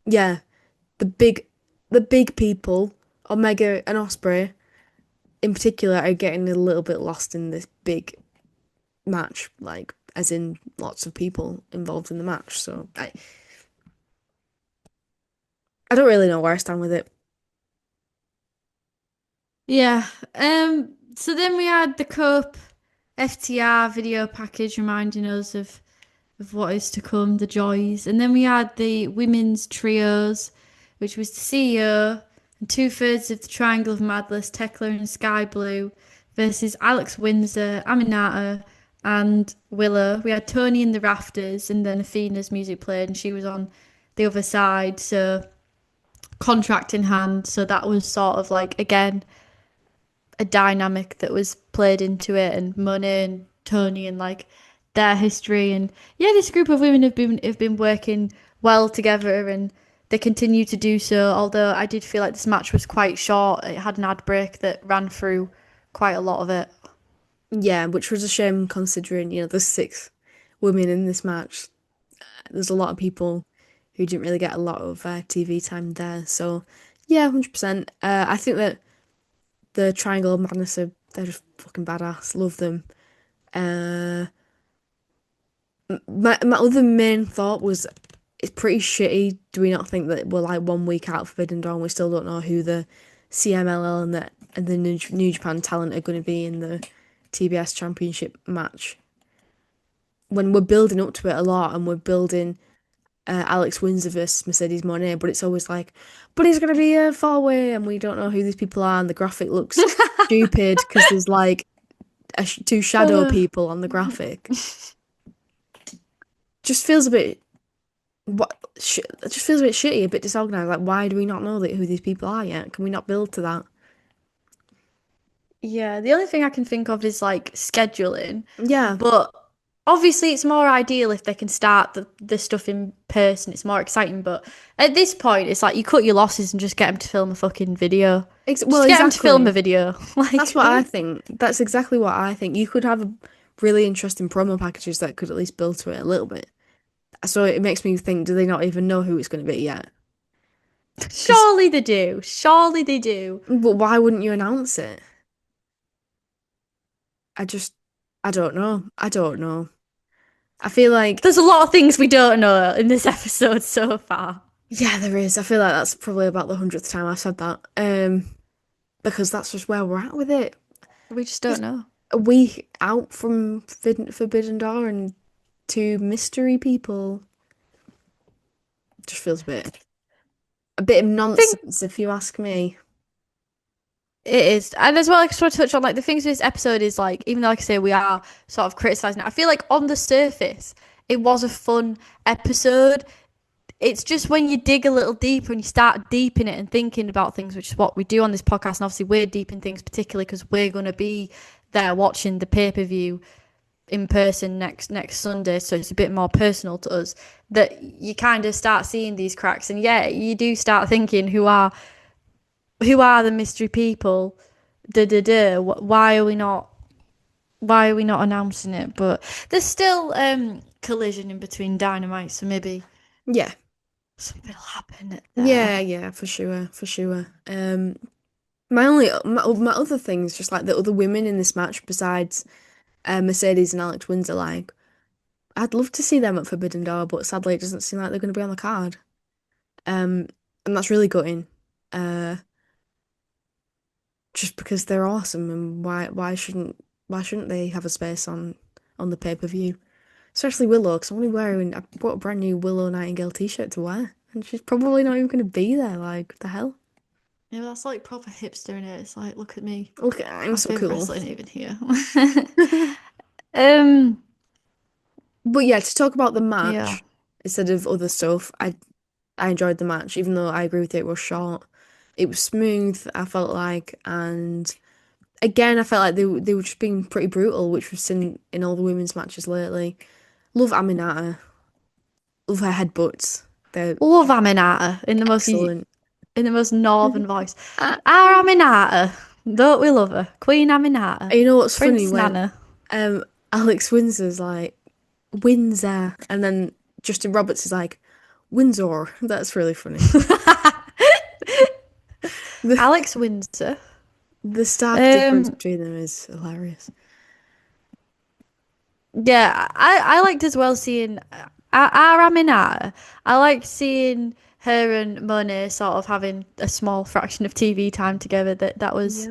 yeah, the big people, Omega and Osprey in particular, are getting a little bit lost in this big match, like as in lots of people involved in the match. So I don't really know where I stand with it. Yeah. So then we had the Cup FTR video package reminding us of what is to come, the joys. And then we had the women's trios, which was the CEO and two-thirds of the Triangle of Madness, Tekla and Sky Blue, versus Alex Windsor, Aminata, and Willow. We had Tony in the rafters, and then Athena's music played, and she was on the other side. So contract in hand. So that was sort of like, again, a dynamic that was played into it, and Money and Tony and like their history. And yeah, this group of women have been working well together, and they continue to do so. Although I did feel like this match was quite short. It had an ad break that ran through quite a lot of it. Yeah, which was a shame considering, there's 6 women in this match. There's a lot of people who didn't really get a lot of TV time there. So yeah, 100%. I think that the Triangle of Madness they're just fucking badass. Love them. My other main thought was it's pretty shitty. Do we not think that we're like 1 week out of Forbidden Door and we still don't know who the CMLL and the New Japan talent are going to be in the TBS Championship match, when we're building up to it a lot and we're building Alex Windsor versus Mercedes Moné, but it's always like, but he's going to be a four-way and we don't know who these people are and the graphic looks stupid because there's like two shadow people on the graphic. Just feels a bit it just feels a bit shitty, a bit disorganized. Like, why do we not know who these people are yet? Can we not build to that? Yeah, the only thing I can think of is like scheduling. Yeah. But obviously it's more ideal if they can start the stuff in person. It's more exciting. But at this point, it's like you cut your losses and just get them to film a fucking video. Well, get them to film a video. Like, that's what I think. That's exactly what I think. You could have a really interesting promo packages that could at least build to it a little bit. So it makes me think, do they not even know who it's going to be yet? Surely they do. Surely they do. But why wouldn't you announce it? I don't know. I don't know. I feel like there's a lot of things we don't know in this episode so far. Yeah, there is. I feel like that's probably about the 100th time I've said that. Because that's just where we're at with it. We just don't know. A week out from Forbidden Door and two mystery people. Just feels a bit of nonsense, if you ask me. It is. And as well, I just want to touch on like the things with this episode is like, even though like I say we are sort of criticising it, I feel like on the surface it was a fun episode. It's just when you dig a little deeper and you start deep in it and thinking about things, which is what we do on this podcast, and obviously we're deep in things particularly because we're going to be there watching the pay-per-view in person next Sunday, so it's a bit more personal to us, that you kind of start seeing these cracks. And yeah, you do start thinking, who are the mystery people? Why are we not announcing it? But there's still collision in between Dynamite, so maybe something will happen there. Yeah, for sure. My other thing is just like the other women in this match besides Mercedes and Alex Windsor. Like, I'd love to see them at Forbidden Door, but sadly it doesn't seem like they're going to be on the card. And that's really gutting. Just because they're awesome, and why shouldn't they have a space on the pay-per-view? Especially Willow, because I bought a brand new Willow Nightingale t-shirt to wear, and she's probably not even going to be there. Like, what the hell? Yeah, that's like proper hipster in it. It's like, look at me. I'm so cool. Wrestling even here. But yeah, to talk about the match instead of other stuff, I enjoyed the match, even though I agree with you, it was short. It was smooth, I felt like, and again, I felt like they were just being pretty brutal, which we've seen in all the women's matches lately. Love Aminata. Love her headbutts. Love Aminata in the most excellent. In the most northern voice. Our Aminata. Don't we love her? Queen Aminata. And you know what's Prince funny? Nana. When Alex Windsor's like, Windsor, and then Justin Roberts is like, Windsor. That's really funny. Alex Windsor. The stark difference between them is hilarious. Yeah, I liked as well seeing our Aminata. I liked seeing her and Monet sort of having a small fraction of TV time together. That was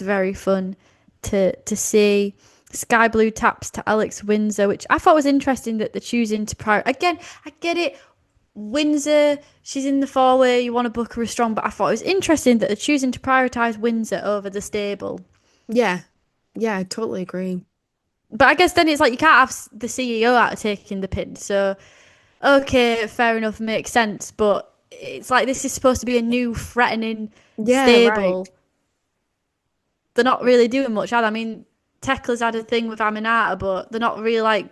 very fun to see. Sky Blue taps to Alex Windsor, which I thought was interesting that they're choosing to prioritize. Again, I get it. Windsor, she's in the four-way, you want to book her strong, but I thought it was interesting that they're choosing to prioritise Windsor over the stable. Yeah, I totally agree. But I guess then it's like you can't have the CEO out of taking the pin, so okay, fair enough, makes sense, but it's like this is supposed to be a new threatening stable. Right. They're not really doing much, are they? I mean, Tekla's had a thing with Aminata, but they're not really like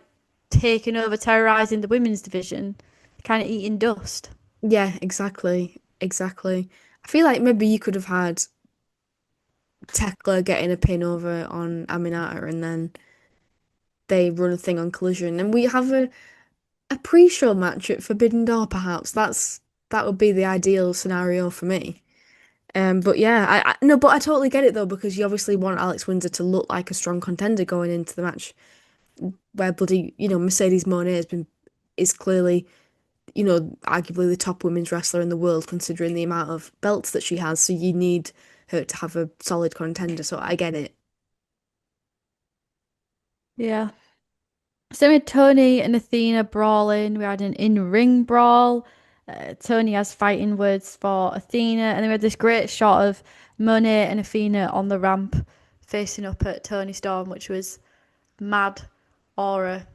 taking over, terrorising the women's division. Kind of eating dust. Yeah, exactly. I feel like maybe you could have had Tekla getting a pin over on Aminata and then they run a thing on Collision and we have a pre-show match at Forbidden Door perhaps. That would be the ideal scenario for me. But yeah, but I totally get it though, because you obviously want Alex Windsor to look like a strong contender going into the match where bloody, Mercedes Moné is clearly, arguably the top women's wrestler in the world, considering the amount of belts that she has. So you need her to have a solid contender. So I get it. Yeah. So we had Tony and Athena brawling. We had an in-ring brawl. Tony has fighting words for Athena, and then we had this great shot of Monet and Athena on the ramp facing up at Tony Storm, which was mad aura.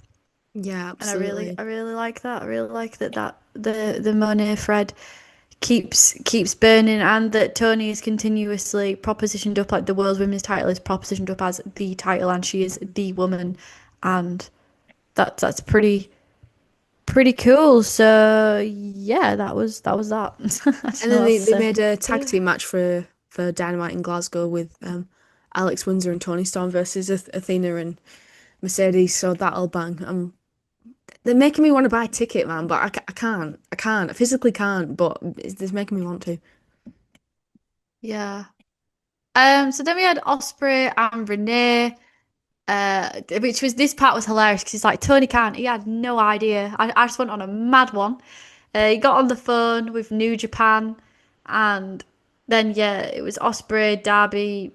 Yeah, And absolutely. I really like that. I really like that the Monet thread keeps burning, and that Tony is continuously propositioned up like the world's women's title is propositioned up as the title, and she is the woman, and that's pretty cool. So yeah, that. I don't And know then what else they to say. made a tag team match for Dynamite in Glasgow with Alex Windsor and Tony Storm versus Athena and Mercedes. So that'll bang. They're making me want to buy a ticket, man, but I can't. I can't. I physically can't, but it's making me want to. Yeah. So then we had Osprey and Renee. Which was this part was hilarious because it's like Tony Khan, he had no idea. I just went on a mad one. He got on the phone with New Japan, and then yeah, it was Osprey, Darby,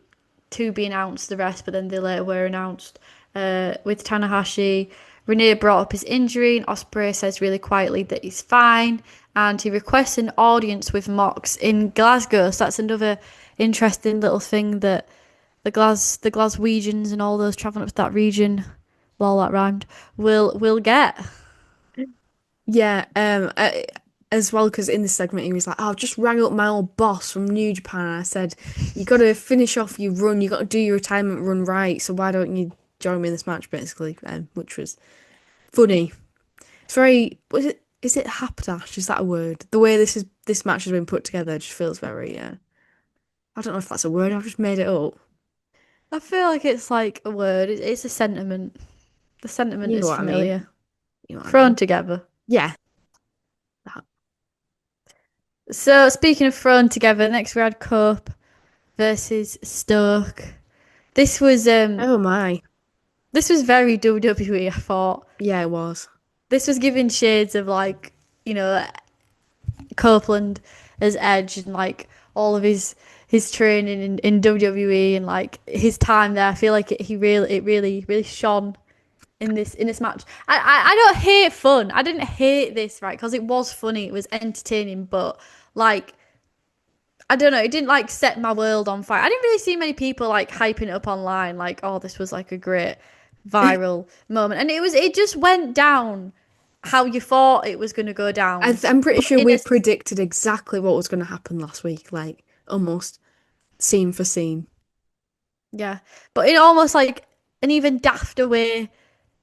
to be announced. The rest, but then they later were announced. With Tanahashi, Renee brought up his injury, and Osprey says really quietly that he's fine, and he requests an audience with Mox in Glasgow. So that's another interesting little thing that the Glaswegians and all those travelling up to that region, lol that rhymed, will get. Yeah, as well, because in this segment he was like, "Oh, I've just rang up my old boss from New Japan, and I said, you got to finish off your run. You got to do your retirement run right. So why don't you join me in this match?" Basically, which was funny. It's very, was it? Is it hapdash? Is that a word? The way this match has been put together just feels very. I don't know if that's a word. I've just made it up. I feel like it's like a word. It's a sentiment. The sentiment You know is what I mean? familiar. You know what I Thrown mean? together. Yeah. That. So speaking of thrown together, next we had Cope versus Stoke. This was um Oh my. this was very WWE, I thought. Yeah, it was. This was giving shades of like, you know, Copeland as Edge and like all of his training in WWE and like his time there. I feel like it really shone in this match. I don't hate fun. I didn't hate this right because it was funny. It was entertaining, but like I don't know. It didn't like set my world on fire. I didn't really see many people like hyping it up online. Like, oh, this was like a great viral moment, and it just went down how you thought it was going to go down, I'm pretty but sure in we a predicted exactly what was going to happen last week, like almost scene for scene. yeah, but in almost like an even dafter way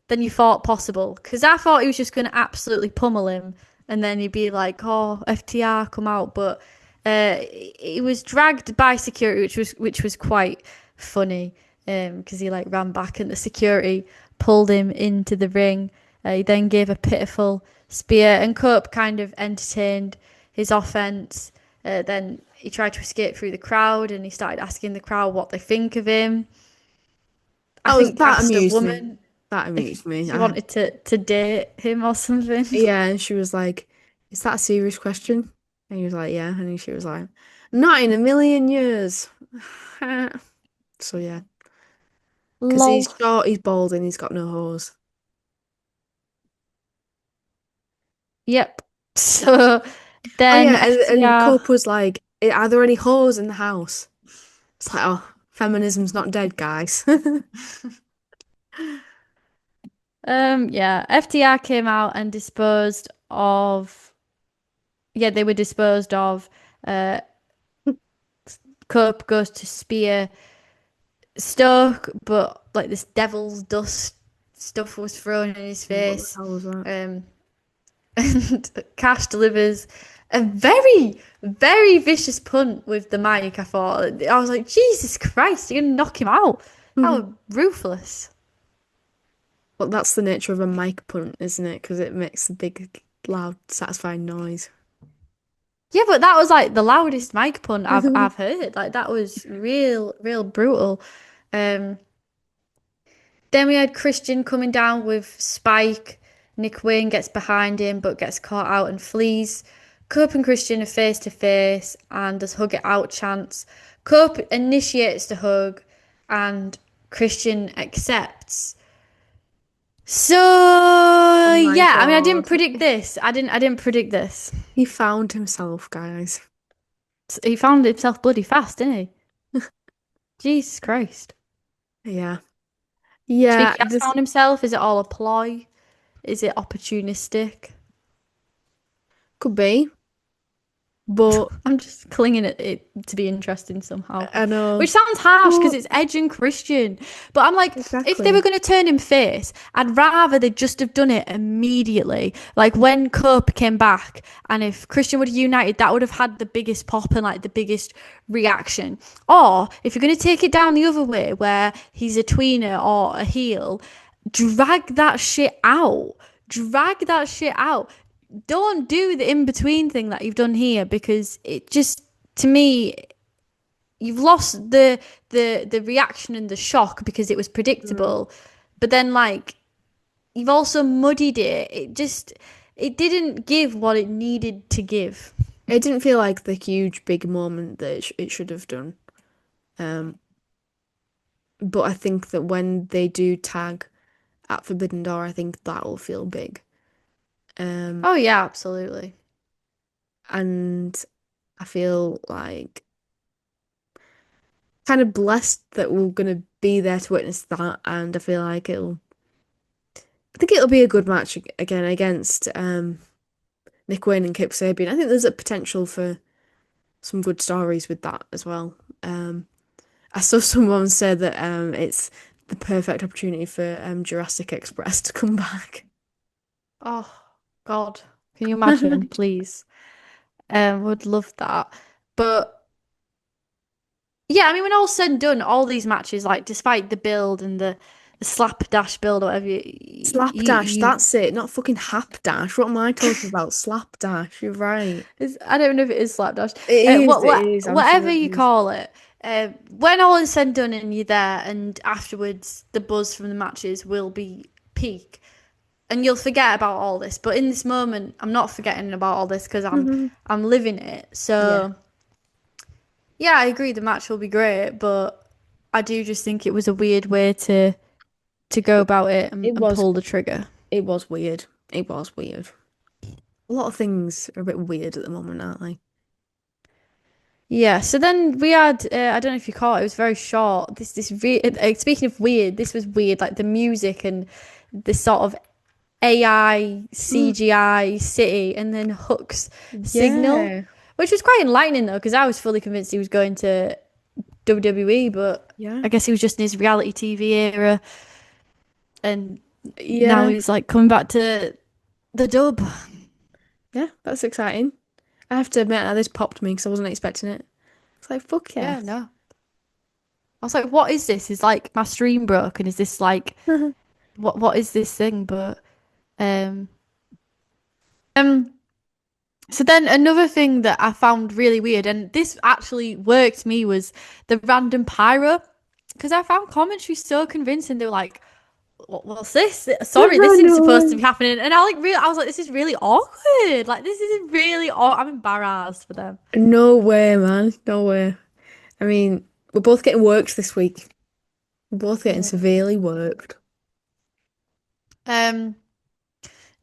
than you thought possible. Because I thought he was just going to absolutely pummel him, and then he'd be like, "Oh, FTR, come out!" But he was dragged by security, which was quite funny. Because he like ran back, and the security pulled him into the ring. He then gave a pitiful spear, and Cope kind of entertained his offense. Then he tried to escape through the crowd, and he started asking the crowd what they think of him. I Oh, think that asked a amused me. woman That if amused me. she wanted to date him or something. Yeah, and she was like, "Is that a serious question?" And he was like, "Yeah," and she was like, "Not in a million years." So yeah, because Lol. he's short, he's bald, and he's got no hose. Yep. So Oh then yeah, and FTR. Cope was like, "Are there any hoes in the house?" It's like, oh, feminism's not dead, guys. Yeah, FTR came out and disposed of. Yeah, they were disposed of. Uh, Cope goes to spear Stoke, but like this devil's dust stuff was thrown in his What the face. hell was that? And Cash delivers a very, very vicious punt with the mic. I was like, Jesus Christ, you're gonna knock him out. How ruthless. Well, that's the nature of a mic punt, isn't it? Because it makes a big, loud, satisfying noise. Yeah, but that was like the loudest mic punt I've heard. Like that was real brutal. Um, then we had Christian coming down with Spike. Nick Wayne gets behind him but gets caught out and flees. Cope and Christian are face to face and there's hug it out chance. Cope initiates the hug and Christian accepts. So my yeah, I mean, I didn't God. predict this. I didn't predict this. He found himself, guys. He found himself bloody fast, didn't he? Jesus Christ. Yeah. Do you think Yeah, he has this found himself? Is it all a ploy? Is it opportunistic? could be, but I'm just clinging at it to be interesting somehow. I know. Which sounds harsh because But it's Edge and Christian. But I'm like, if they were exactly. going to turn him face, I'd rather they just have done it immediately. Like when Cope came back, and if Christian would have united, that would have had the biggest pop and like the biggest reaction. Or if you're going to take it down the other way, where he's a tweener or a heel, drag that shit out. Drag that shit out. Don't do the in between thing that you've done here because it just, to me, you've lost the reaction and the shock because it was Mm. predictable, but then like you've also muddied it. It didn't give what it needed to give. It didn't feel like the huge big moment that it should have done. Um, but I think that when they do tag at Forbidden Door, I think that'll feel big. Oh yeah, absolutely. And I feel like kind of blessed that we're gonna be there to witness that, and I feel like I think it'll be a good match again against Nick Wayne and Kip Sabian. I think there's a potential for some good stories with that as well. I saw someone say that it's the perfect opportunity for Jurassic Express to come back. Oh God, can you imagine, please? Would love that. But yeah, I mean, when all's said and done, all these matches, like despite the build and the slapdash build or whatever, Slapdash, that's it, not fucking hapdash. What am I talking about? Slapdash, you're right. I don't know if it is slapdash. It is, I'm sure Whatever it you is. call it. When all is said and done and you're there, and afterwards the buzz from the matches will be peak, and you'll forget about all this. But in this moment, I'm not forgetting about all this because I'm living it. Yeah. So yeah, I agree. The match will be great, but I do just think it was a weird way to go about it It and was pull the trigger. it was weird. It was weird. A lot of things are a bit weird at the moment, aren't they? Yeah, so then we had I don't know if you caught it, it was very short. Speaking of weird, this was weird, like the music and the sort of AI CGI city, and then Hook's signal, Yeah. which was quite enlightening though, because I was fully convinced he was going to WWE, but Yeah. I guess he was just in his reality TV era, and now Yeah. he's like coming back to the dub. Yeah, that's exciting. I have to admit, this popped me because I wasn't expecting it. It's like, fuck yeah. Yeah, no. I was like, what is this? Is like my stream broken? Is this like what is this thing? But um um so then another thing that I found really weird, and this actually worked me, was the random pyro. Because I found commentary so convincing. They were like, what's this? Sorry, this isn't supposed to be No. happening. And I was like, this is really awkward. Like this is really I'm embarrassed for them. No way, man. No way. I mean, we're both getting worked this week. We're both getting severely worked. Um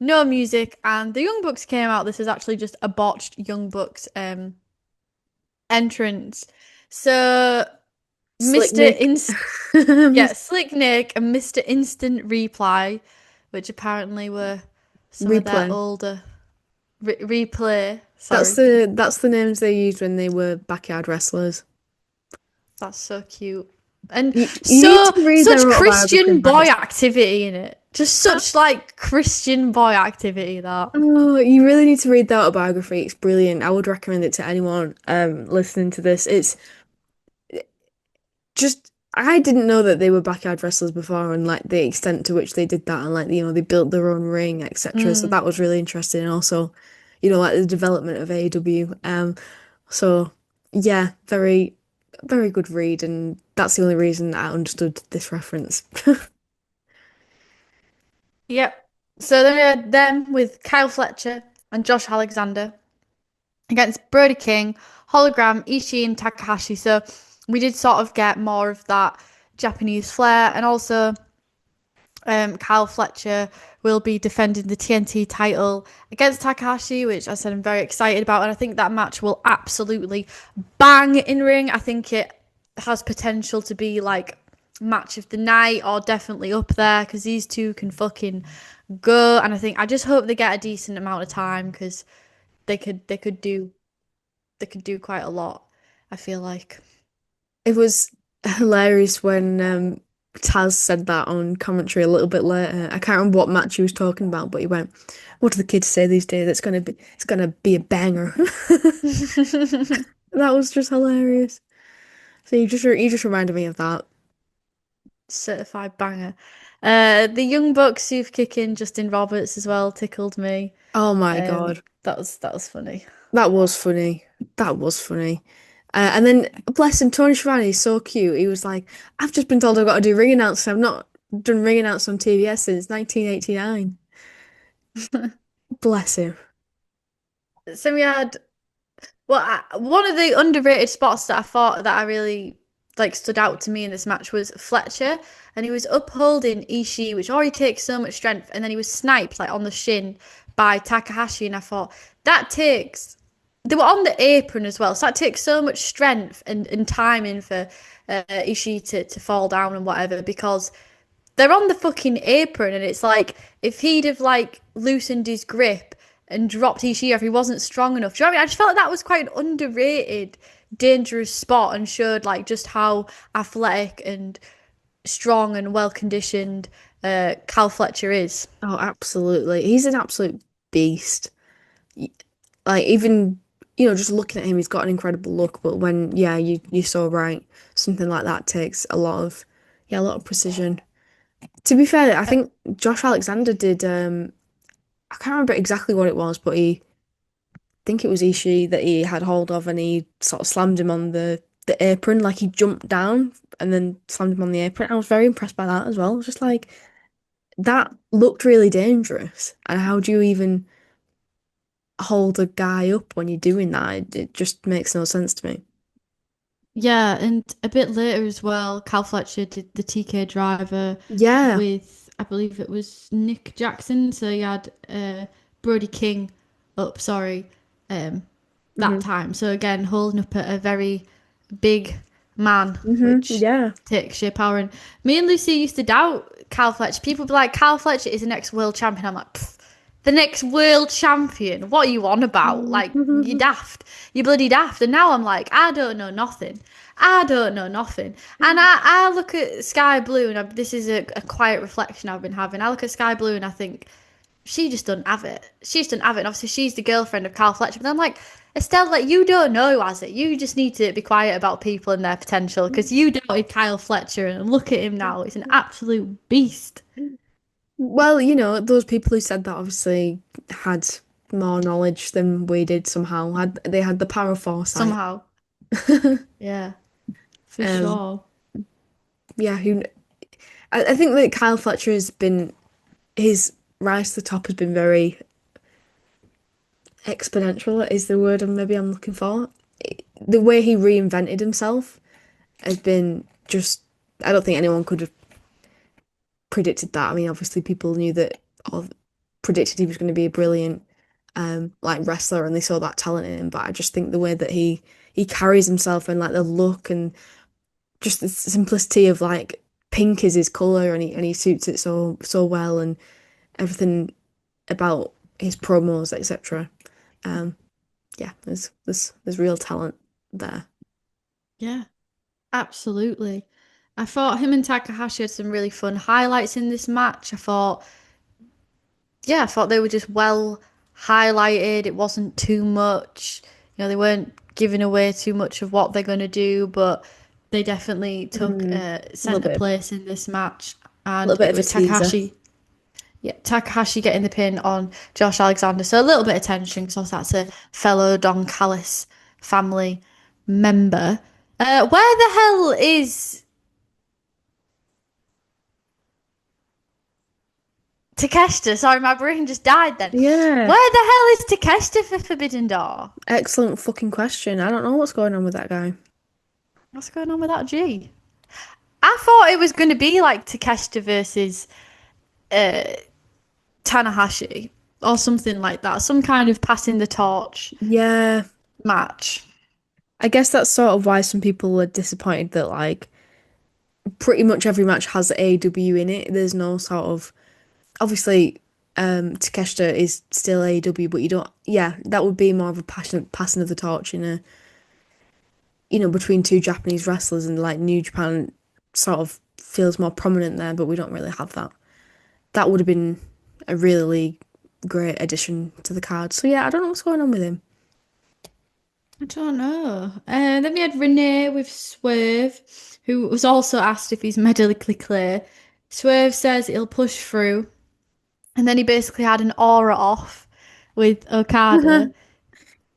no music, and the Young Bucks came out. This is actually just a botched Young Bucks entrance. So Slick Mr. Nick. Inst Slick Nick and Mr. Instant Reply, which apparently were some of their Replay. older replay. That's Sorry, the names they used when they were backyard wrestlers. that's so cute. And You need to read such their autobiography, Christian man. boy activity in it. Just such like Christian boy activity that. Oh, you really need to read the autobiography. It's brilliant. I would recommend it to anyone listening to this. It's just I didn't know that they were backyard wrestlers before, and like the extent to which they did that, and like they built their own ring, etc. So that was really interesting, and also, like the development of AEW. So yeah, very, very good read, and that's the only reason I understood this reference. Yep. So then we had them with Kyle Fletcher and Josh Alexander against Brody King, Hologram, Ishii, and Takahashi. So we did sort of get more of that Japanese flair, and also Kyle Fletcher will be defending the TNT title against Takahashi, which I said I'm very excited about. And I think that match will absolutely bang in ring. I think it has potential to be like match of the night or definitely up there because these two can fucking go. And I just hope they get a decent amount of time because they could do quite a lot. I feel like. It was hilarious when Taz said that on commentary a little bit later. I can't remember what match he was talking about, but he went, "What do the kids say these days? It's gonna be a banger." That was just hilarious. So you just reminded me of that. Certified banger. The Young Bucks super kicking Justin Roberts as well tickled me. Oh my God. That was funny. That was funny. That was funny. And then, bless him, Tony Schiavone is so cute. He was like, I've just been told I've got to do ring announcing. I've not done ring announce on TBS since 1989. Bless him. So we had one of the underrated spots that I thought that I really like stood out to me in this match was Fletcher, and he was upholding Ishii, which already takes so much strength, and then he was sniped like on the shin by Takahashi, and I thought that takes. They were on the apron as well, so that takes so much strength and timing for Ishii to fall down and whatever because they're on the fucking apron, and it's like if he'd have like loosened his grip and dropped Ishii if he wasn't strong enough. Do you know what I mean? I just felt like that was quite an underrated, dangerous spot and showed like just how athletic and strong and well conditioned Cal Fletcher is. Oh, absolutely. He's an absolute beast. Like even just looking at him, he's got an incredible look. But when you're so right, something like that takes a lot of precision. To be fair, I think Josh Alexander did. I can't remember exactly what it was, but I think it was Ishii that he had hold of, and he sort of slammed him on the apron, like he jumped down and then slammed him on the apron. I was very impressed by that as well. I was just like, that looked really dangerous. And how do you even hold a guy up when you're doing that? It just makes no sense to me. Yeah, and a bit later as well, Cal Fletcher did the TK driver Yeah. with, I believe it was Nick Jackson. So you had Brody King up, that time. So again, holding up a very big man, which Yeah. takes sheer power. And me and Lucy used to doubt Cal Fletcher. People would be like, Cal Fletcher is the next world champion. I'm like, the next world champion? What are you on about? Like, you daft. You bloody daft. And now I'm like, I don't know nothing. I don't know nothing. And I look at Sky Blue, and this is a quiet reflection I've been having. I look at Sky Blue and I think, she just doesn't have it. She just doesn't have it. And obviously, she's the girlfriend of Cal Fletcher. But I'm like, Estelle, like, you don't know who has it. You just need to be quiet about people and their potential because you doubted Kyle Fletcher, and look at him now. He's an absolute beast. Well, those people who said that obviously had more knowledge than we did somehow. They had the power of foresight. Somehow. Yeah, for sure. Yeah, I think that Kyle Fletcher his rise to the top has been very exponential is the word I'm looking for. The way he reinvented himself has been just, I don't think anyone could have predicted that. I mean, obviously people knew that or predicted he was going to be a brilliant like wrestler, and they saw that talent in him, but I just think the way that he carries himself and like the look and just the simplicity of like pink is his color, and he suits it so well, and everything about his promos, etc. Yeah, there's real talent there. Yeah, absolutely. I thought him and Takahashi had some really fun highlights in this match. I thought they were just well highlighted. It wasn't too much. They weren't giving away too much of what they're going to do, but they definitely took center place in this match. And it was Takahashi. Yeah, Takahashi getting the pin on Josh Alexander. So a little bit of tension because that's a fellow Don Callis family member. Where the hell is Takeshita? Sorry, my brain just died then. Yeah. Where the hell is Takeshita for Forbidden Door? Excellent fucking question. I don't know what's going on with that guy. What's going on with that G? I thought it was going to be like Takeshita versus Tanahashi or something like that. Some kind of passing the torch Yeah, match. I guess that's sort of why some people are disappointed that like pretty much every match has AEW in it. There's no sort of obviously Takeshita is still AEW, but you don't yeah, that would be more of a passionate passing of the torch in a between two Japanese wrestlers and like New Japan sort of feels more prominent there, but we don't really have that. That would have been a really great addition to the card. So yeah, I don't know what's going on with him. I don't know. Then we had Renee with Swerve, who was also asked if he's medically clear. Swerve says he'll push through, and then he basically had an aura off with Okada,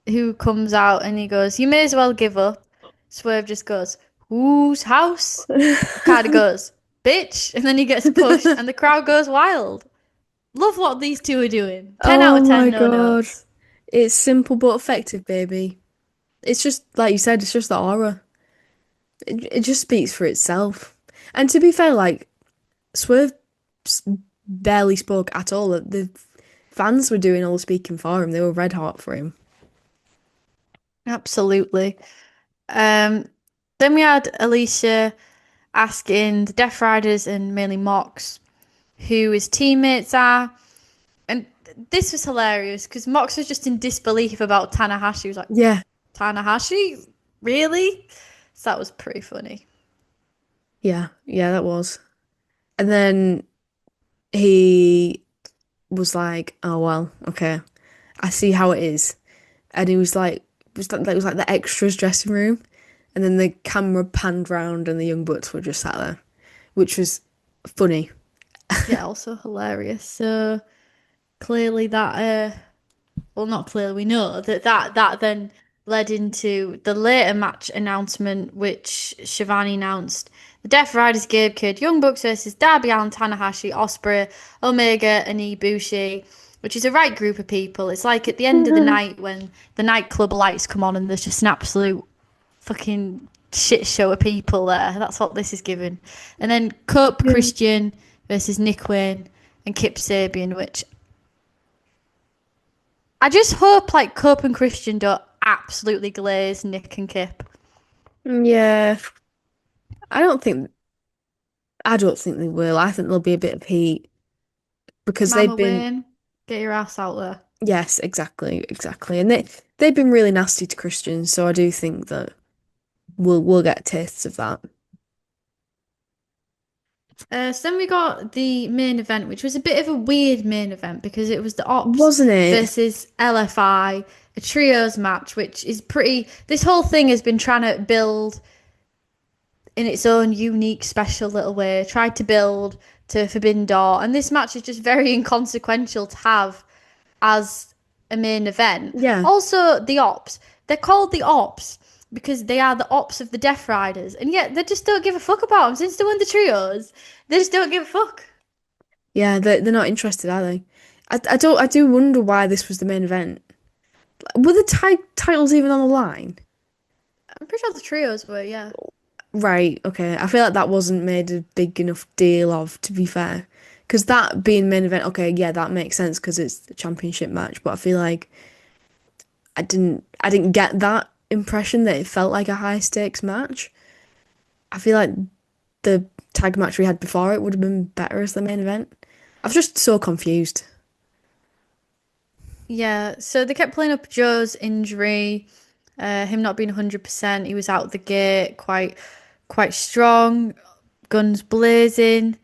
who comes out and he goes, "You may as well give up." Swerve just goes, "Whose house?" Okada goes, "Bitch," and then he gets pushed, and the crowd goes wild. Love what these two are doing. 10 out Oh of 10, my no God. notes. It's simple but effective, baby. It's just, like you said, it's just the aura. It just speaks for itself. And to be fair, like, Swerve barely spoke at all. The fans were doing all the speaking for him. They were red hot for him. Absolutely. Then we had Alicia asking the Death Riders and mainly Mox who his teammates are. And this was hilarious because Mox was just in disbelief about Tanahashi. He was like, Yeah, Tanahashi? Really? So that was pretty funny. yeah, that was. And then he was like, "Oh well, okay, I see how it is." And he was like, it was like the extras dressing room, and then the camera panned round, and the Young Bucks were just sat there, which was funny. Yeah, also hilarious. So clearly that well, not clearly, we know that then led into the later match announcement, which Shivani announced. The Death Riders, Gabe Kidd, Young Bucks versus Darby Allin, Tanahashi, Ospreay, Omega, and Ibushi, which is a right group of people. It's like at the end of the night when the nightclub lights come on and there's just an absolute fucking shit show of people there. That's what this is giving. And then Cup Yeah. Christian versus Nick Wayne and Kip Sabian, which I just hope like Cope and Christian don't absolutely glaze Nick and Kip. Yeah, I don't think I don't think they will. I think there'll be a bit of heat because they've Mama been Wayne, get your ass out there. yes, exactly, and they've been really nasty to Christians. So I do think that we'll get tastes of that. So then we got the main event, which was a bit of a weird main event because it was the Ops Wasn't it? versus LFI, a trios match, which is pretty. This whole thing has been trying to build in its own unique, special little way, tried to build to Forbidden Door, and this match is just very inconsequential to have as a main event. Yeah. Also, the Ops. They're called the Ops because they are the Ops of the Death Riders, and yet they just don't give a fuck about them since they won the trios. They just don't give a fuck. Yeah, they're not interested, are they? I do wonder why this was the main event. Were the titles even on the line? I'm pretty sure the trios were, yeah. Right, okay. I feel like that wasn't made a big enough deal of, to be fair. Because that being main event, okay, yeah, that makes sense because it's the championship match. But I feel like I didn't get that impression that it felt like a high stakes match. I feel like the tag match we had before it would have been better as the main event. I was just so confused. Yeah, so they kept playing up Joe's injury, him not being 100%. He was out the gate quite strong, guns blazing.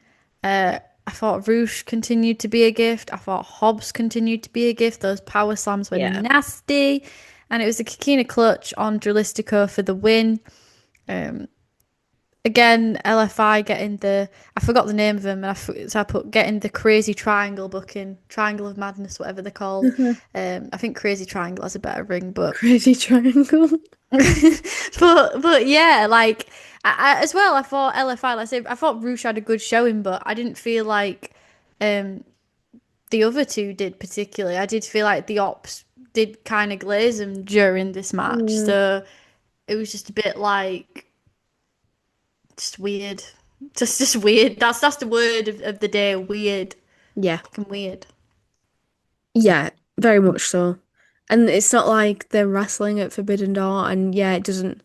I thought Roosh continued to be a gift. I thought Hobbs continued to be a gift. Those power slams were Yeah. nasty. And it was a Kikina clutch on Dralistico for the win. Again, LFI getting I forgot the name of him, and so I put getting the crazy triangle booking, Triangle of Madness, whatever they're called. I think Crazy Triangle has a better ring, but Crazy triangle. but yeah, like as well, I thought LFI. Like I said, I thought Roosh had a good showing, but I didn't feel like the other two did particularly. I did feel like the Ops did kind of glaze them during this match, so it was just a bit like. Just weird. Just weird. That's the word of the day, weird. Yeah. Fucking weird. Yeah, very much so. And it's not like they're wrestling at Forbidden Door, and yeah, it doesn't.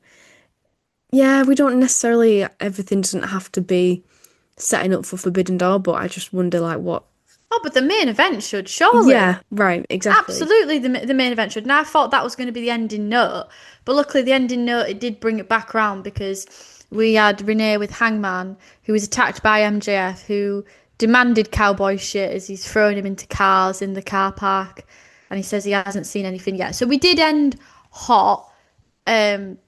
Yeah, we don't necessarily. Everything doesn't have to be setting up for Forbidden Door, but I just wonder, like, what. Oh, but the main event should, surely. Yeah, right, exactly. Absolutely, the main event should. And I thought that was going to be the ending note. But luckily, the ending note, it did bring it back around because we had Renee with Hangman, who was attacked by MJF, who demanded cowboy shit as he's throwing him into cars in the car park. And he says he hasn't seen anything yet. So we did end hot. Because,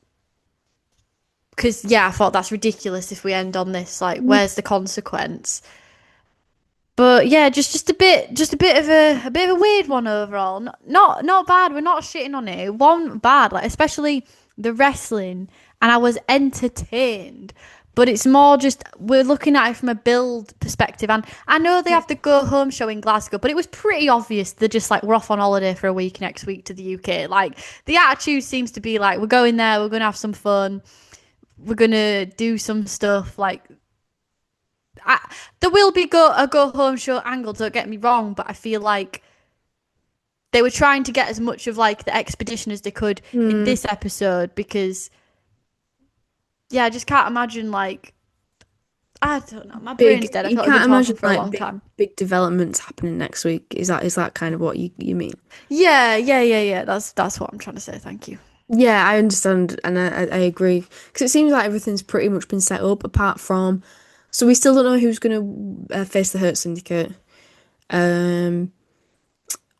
yeah, I thought that's ridiculous if we end on this. Like, where's the consequence? But yeah, just a bit of a weird one overall. Not bad. We're not shitting on it. It wasn't bad, like especially the wrestling, and I was entertained. But it's more just we're looking at it from a build perspective, and I know they have the go home show in Glasgow, but it was pretty obvious they're just like we're off on holiday for a week next week to the UK. Like the attitude seems to be like we're going there, we're gonna have some fun, we're gonna do some stuff like. There will be a go home show angle, don't get me wrong, but I feel like they were trying to get as much of like the expedition as they could in this episode because I just can't imagine like I don't know, my brain's dead. I You feel like can't I've been talking imagine for a like long time. big developments happening next week. Is that kind of what you mean? Yeah. That's what I'm trying to say. Thank you. Yeah, I understand and I agree because it seems like everything's pretty much been set up apart from. So we still don't know who's going to face the Hurt Syndicate. We're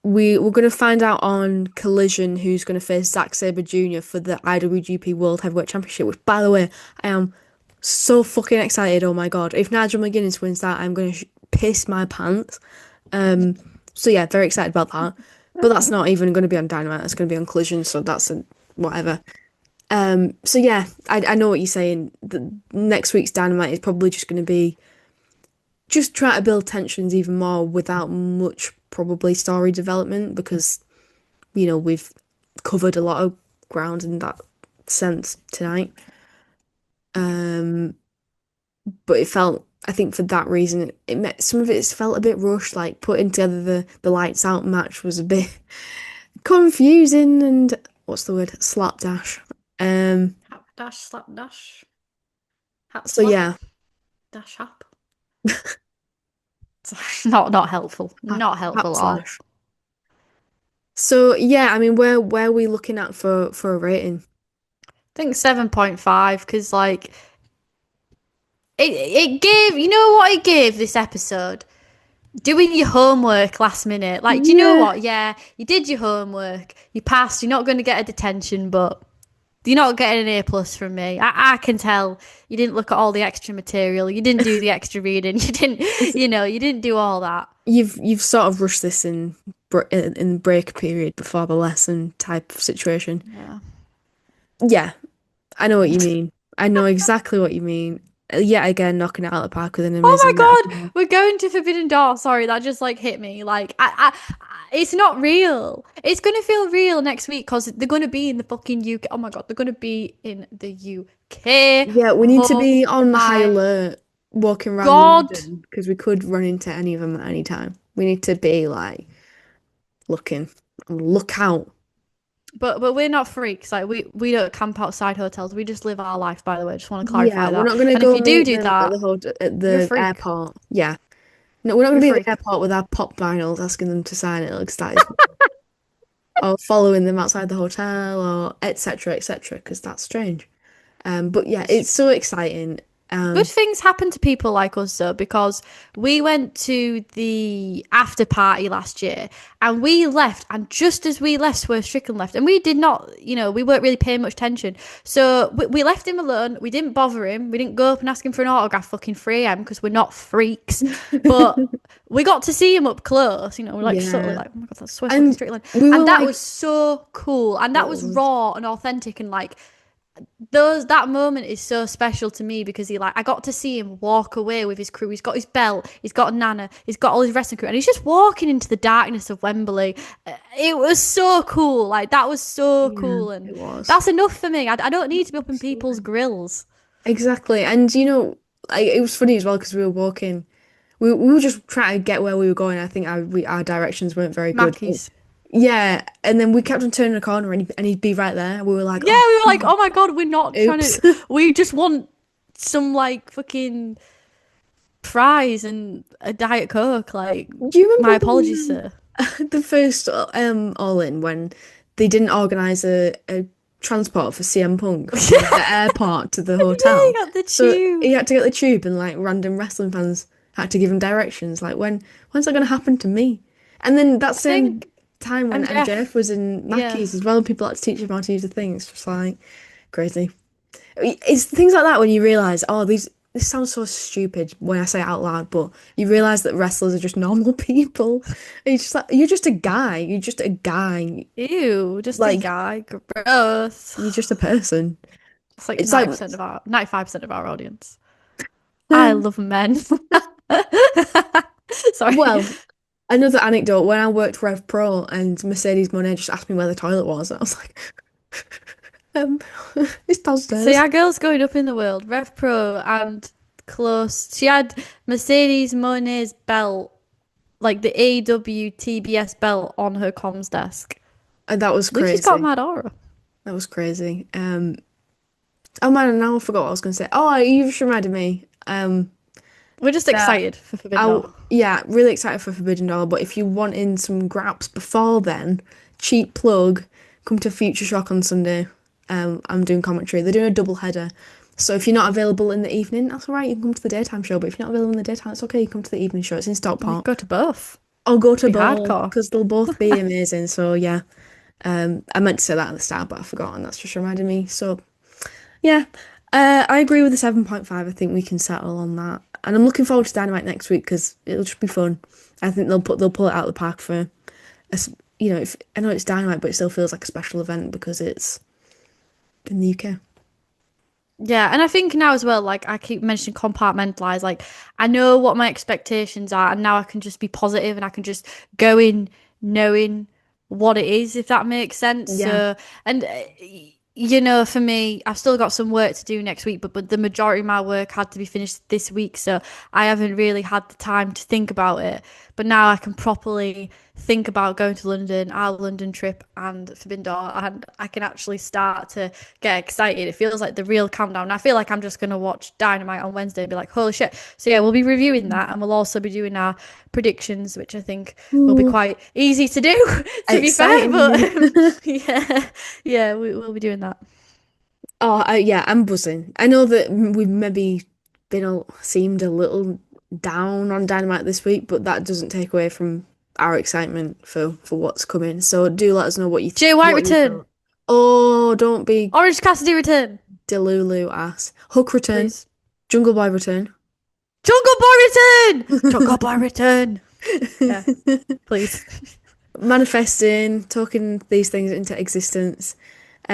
going to find out on Collision who's going to face Zack Sabre Jr. for the IWGP World Heavyweight Championship, which, by the way, I am so fucking excited. Oh my God. If Nigel McGuinness wins that, I'm going to piss my pants. So yeah, very excited about that. But that's not even going to be on Dynamite. That's going to be on Collision, so that's whatever. So yeah, I know what you're saying. The next week's Dynamite is probably just going to be just try to build tensions even more without much probably story development because we've covered a lot of ground in that sense tonight. But it felt, I think, for that reason, some of it felt a bit rushed. Like putting together the lights out match was a bit confusing and what's the word? Slapdash. Hap dash slap dash. Hap So slap, yeah. dash hap. Not helpful. Not helpful at all. Slash. So yeah, I mean, where are we looking at for a rating? I think 7.5 because like it gave what it gave this episode. Doing your homework last minute. Like, do you know what? Yeah, you did your homework. You passed. You're not going to get a detention, but you're not getting an A+ from me. I can tell you didn't look at all the extra material. You didn't do the extra reading. You didn't, you didn't do all that. You've sort of rushed this in break period before the lesson type of situation. Yeah, I know what you mean. I know exactly what you mean. Yet again, knocking it out of the park with an amazing. Oh my God, we're going to Forbidden Door. Sorry, that just like hit me. Like, it's not real. It's gonna feel real next week because they're gonna be in the fucking UK. Oh my God, they're gonna be in the UK. Yeah, we need to be on high alert, walking around London because we could run into any of them at any time. We need to be like looking, look out. But we're not freaks. Like we don't camp outside hotels. We just live our life. By the way, I just want to clarify that. We're not going to go. If you do that at the airport, yeah. No, we're not going to be at the airport with our pop vinyls asking them to sign it. Looks that is, or following them outside the hotel, or etc. Because that's strange. But yeah, it's so exciting. Good things happen to people like us though, because we went to the after party last year and we left, and just as we left, Swerve Strickland left, and we did not, we weren't really paying much attention. So we left him alone. We didn't bother him. We didn't go up and ask him for an autograph fucking 3 a.m. because we're not freaks. But we got to see him up close. We're like subtly like, oh my God, that's Swerve Strickland. And that was so cool. And that was raw and authentic, and like, that moment is so special to me because I got to see him walk away with his crew. He's got his belt, he's got Nana, he's got all his wrestling crew, and he's just walking into the darkness of Wembley. It was so cool. Like, that was so cool, and that's enough for me. I don't need to be up in people's grills. Exactly. And it was funny as well because we were walking we were just trying to get where we were going. I think our directions weren't very good. Mackey's. Yeah, and then we kept on turning a corner and he'd be right there. We were like, Yeah, we were like, oh my God, we're not trying oops. to. We just want some like fucking fries and a Diet Coke. Like, Do you remember my apologies, sir. the first All In when they didn't organise a transport for CM Punk from the airport to the hotel? Yeah, he got the So tube. he had to get the tube, and like random wrestling fans had to give him directions. Like, when's that going to happen to me? And then that same think time when MJF MJF was in Mackey's as well, people had to teach him how to use the thing. It's just like crazy. It's things like that when you realise, oh, this sounds so stupid when I say it out loud, but you realise that wrestlers are just normal people. And you're just like, you're just a guy. You're just a guy. Ew, just Like- a guy. Gross. You're just a person. It's like It's like- 95% of our audience. I love men. Sorry. Well, another anecdote, when I worked Rev Pro and Mercedes Monet just asked me where the toilet was, and I was like, it's downstairs. So yeah, girls going up in the world. Rev Pro and close. She had Mercedes Monet's belt, like the AEW TBS belt, on her comms desk. And that was crazy. She's got mad aura. That was crazy. Oh man, now I forgot what I was going to say. Oh, you just reminded me. We're just excited for Forbidden Door. Yeah, really excited for Forbidden Door. But if you want in some graps before then, cheap plug, come to Future Shock on Sunday. I'm doing commentary. They're doing a double header. So if you're not available in the evening, that's all right. You can come to the daytime show. But if you're not available in the daytime, it's okay. You come to the evening show. It's in Stockport. Go to both. I'll go to Be both hardcore. because they'll both be amazing. So yeah, I meant to say that at the start, but I forgot, and that's just reminded me. So yeah, I agree with the 7.5. I think we can settle on that, and I'm looking forward to Dynamite next week because it'll just be fun. I think they'll pull it out of the park for, if I know it's Dynamite, but it still feels like a special event because it's in the UK. Yeah, and I think now as well, like I keep mentioning compartmentalize, like I know what my expectations are, and now I can just be positive and I can just go in knowing what it is, if that makes sense. Yeah. So, and for me, I've still got some work to do next week, but the majority of my work had to be finished this week, so I haven't really had the time to think about it. But now I can properly think about going to London, our London trip, and Forbidden Door, and I can actually start to get excited. It feels like the real countdown. I feel like I'm just going to watch Dynamite on Wednesday and be like, holy shit. So yeah, we'll be reviewing that, and we'll also be doing our predictions, which I think will be quite easy to do, to be fair. But yeah, we'll be doing that. Oh, yeah, I'm buzzing. I know that we've maybe seemed a little down on Dynamite this week, but that doesn't take away from our excitement for what's coming. So do let us know what you think. Jay White return. Oh, don't be Orange Cassidy return. Delulu ass. Hook return. Please. Jungle Boy return. Jungle Boy return. Jungle Boy return. Yeah, please. Manifesting, talking these things into existence.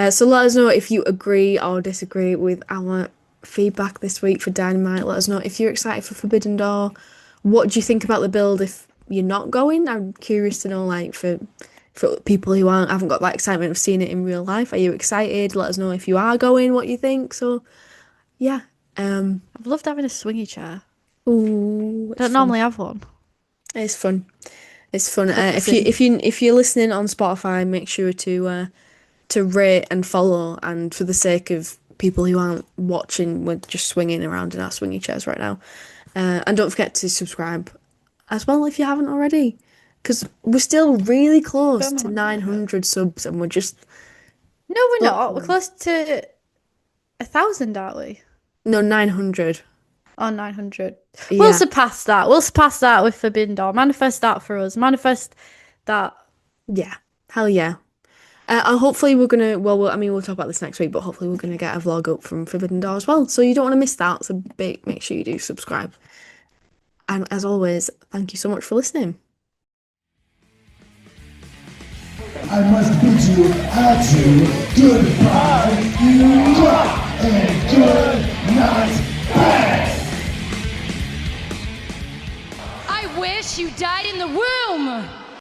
So let us know if you agree or disagree with our feedback this week for Dynamite. Let us know if you're excited for Forbidden Door. What do you think about the build if you're not going? I'm curious to know, like, for people who haven't got that excitement of seeing it in real life. Are you excited? Let us know if you are going, what you think. So yeah. I've loved having a swingy chair. Ooh, Don't normally have one. It's fun. It's fun. If you're listening on Spotify, make sure to rate and follow. And for the sake of people who aren't watching, we're just swinging around in our swingy chairs right now. And don't forget to subscribe as well if you haven't already, because we're still really close to 900 subs, and we're just No, we're not. We're close to 1,000, aren't we? no 900. Oh, 900. Yeah. We'll surpass that. We'll surpass that with Forbidden Door. Manifest that for us. Manifest that. Yeah, hell yeah. And hopefully we're gonna. We'll talk about this next week, but hopefully we're gonna get a vlog up from Forbidden Door as well. So you don't want to miss that. So make sure you do subscribe. And as always, thank you so much for listening. I must bid you adieu, goodbye, and good night, bang! I wish you died in the womb!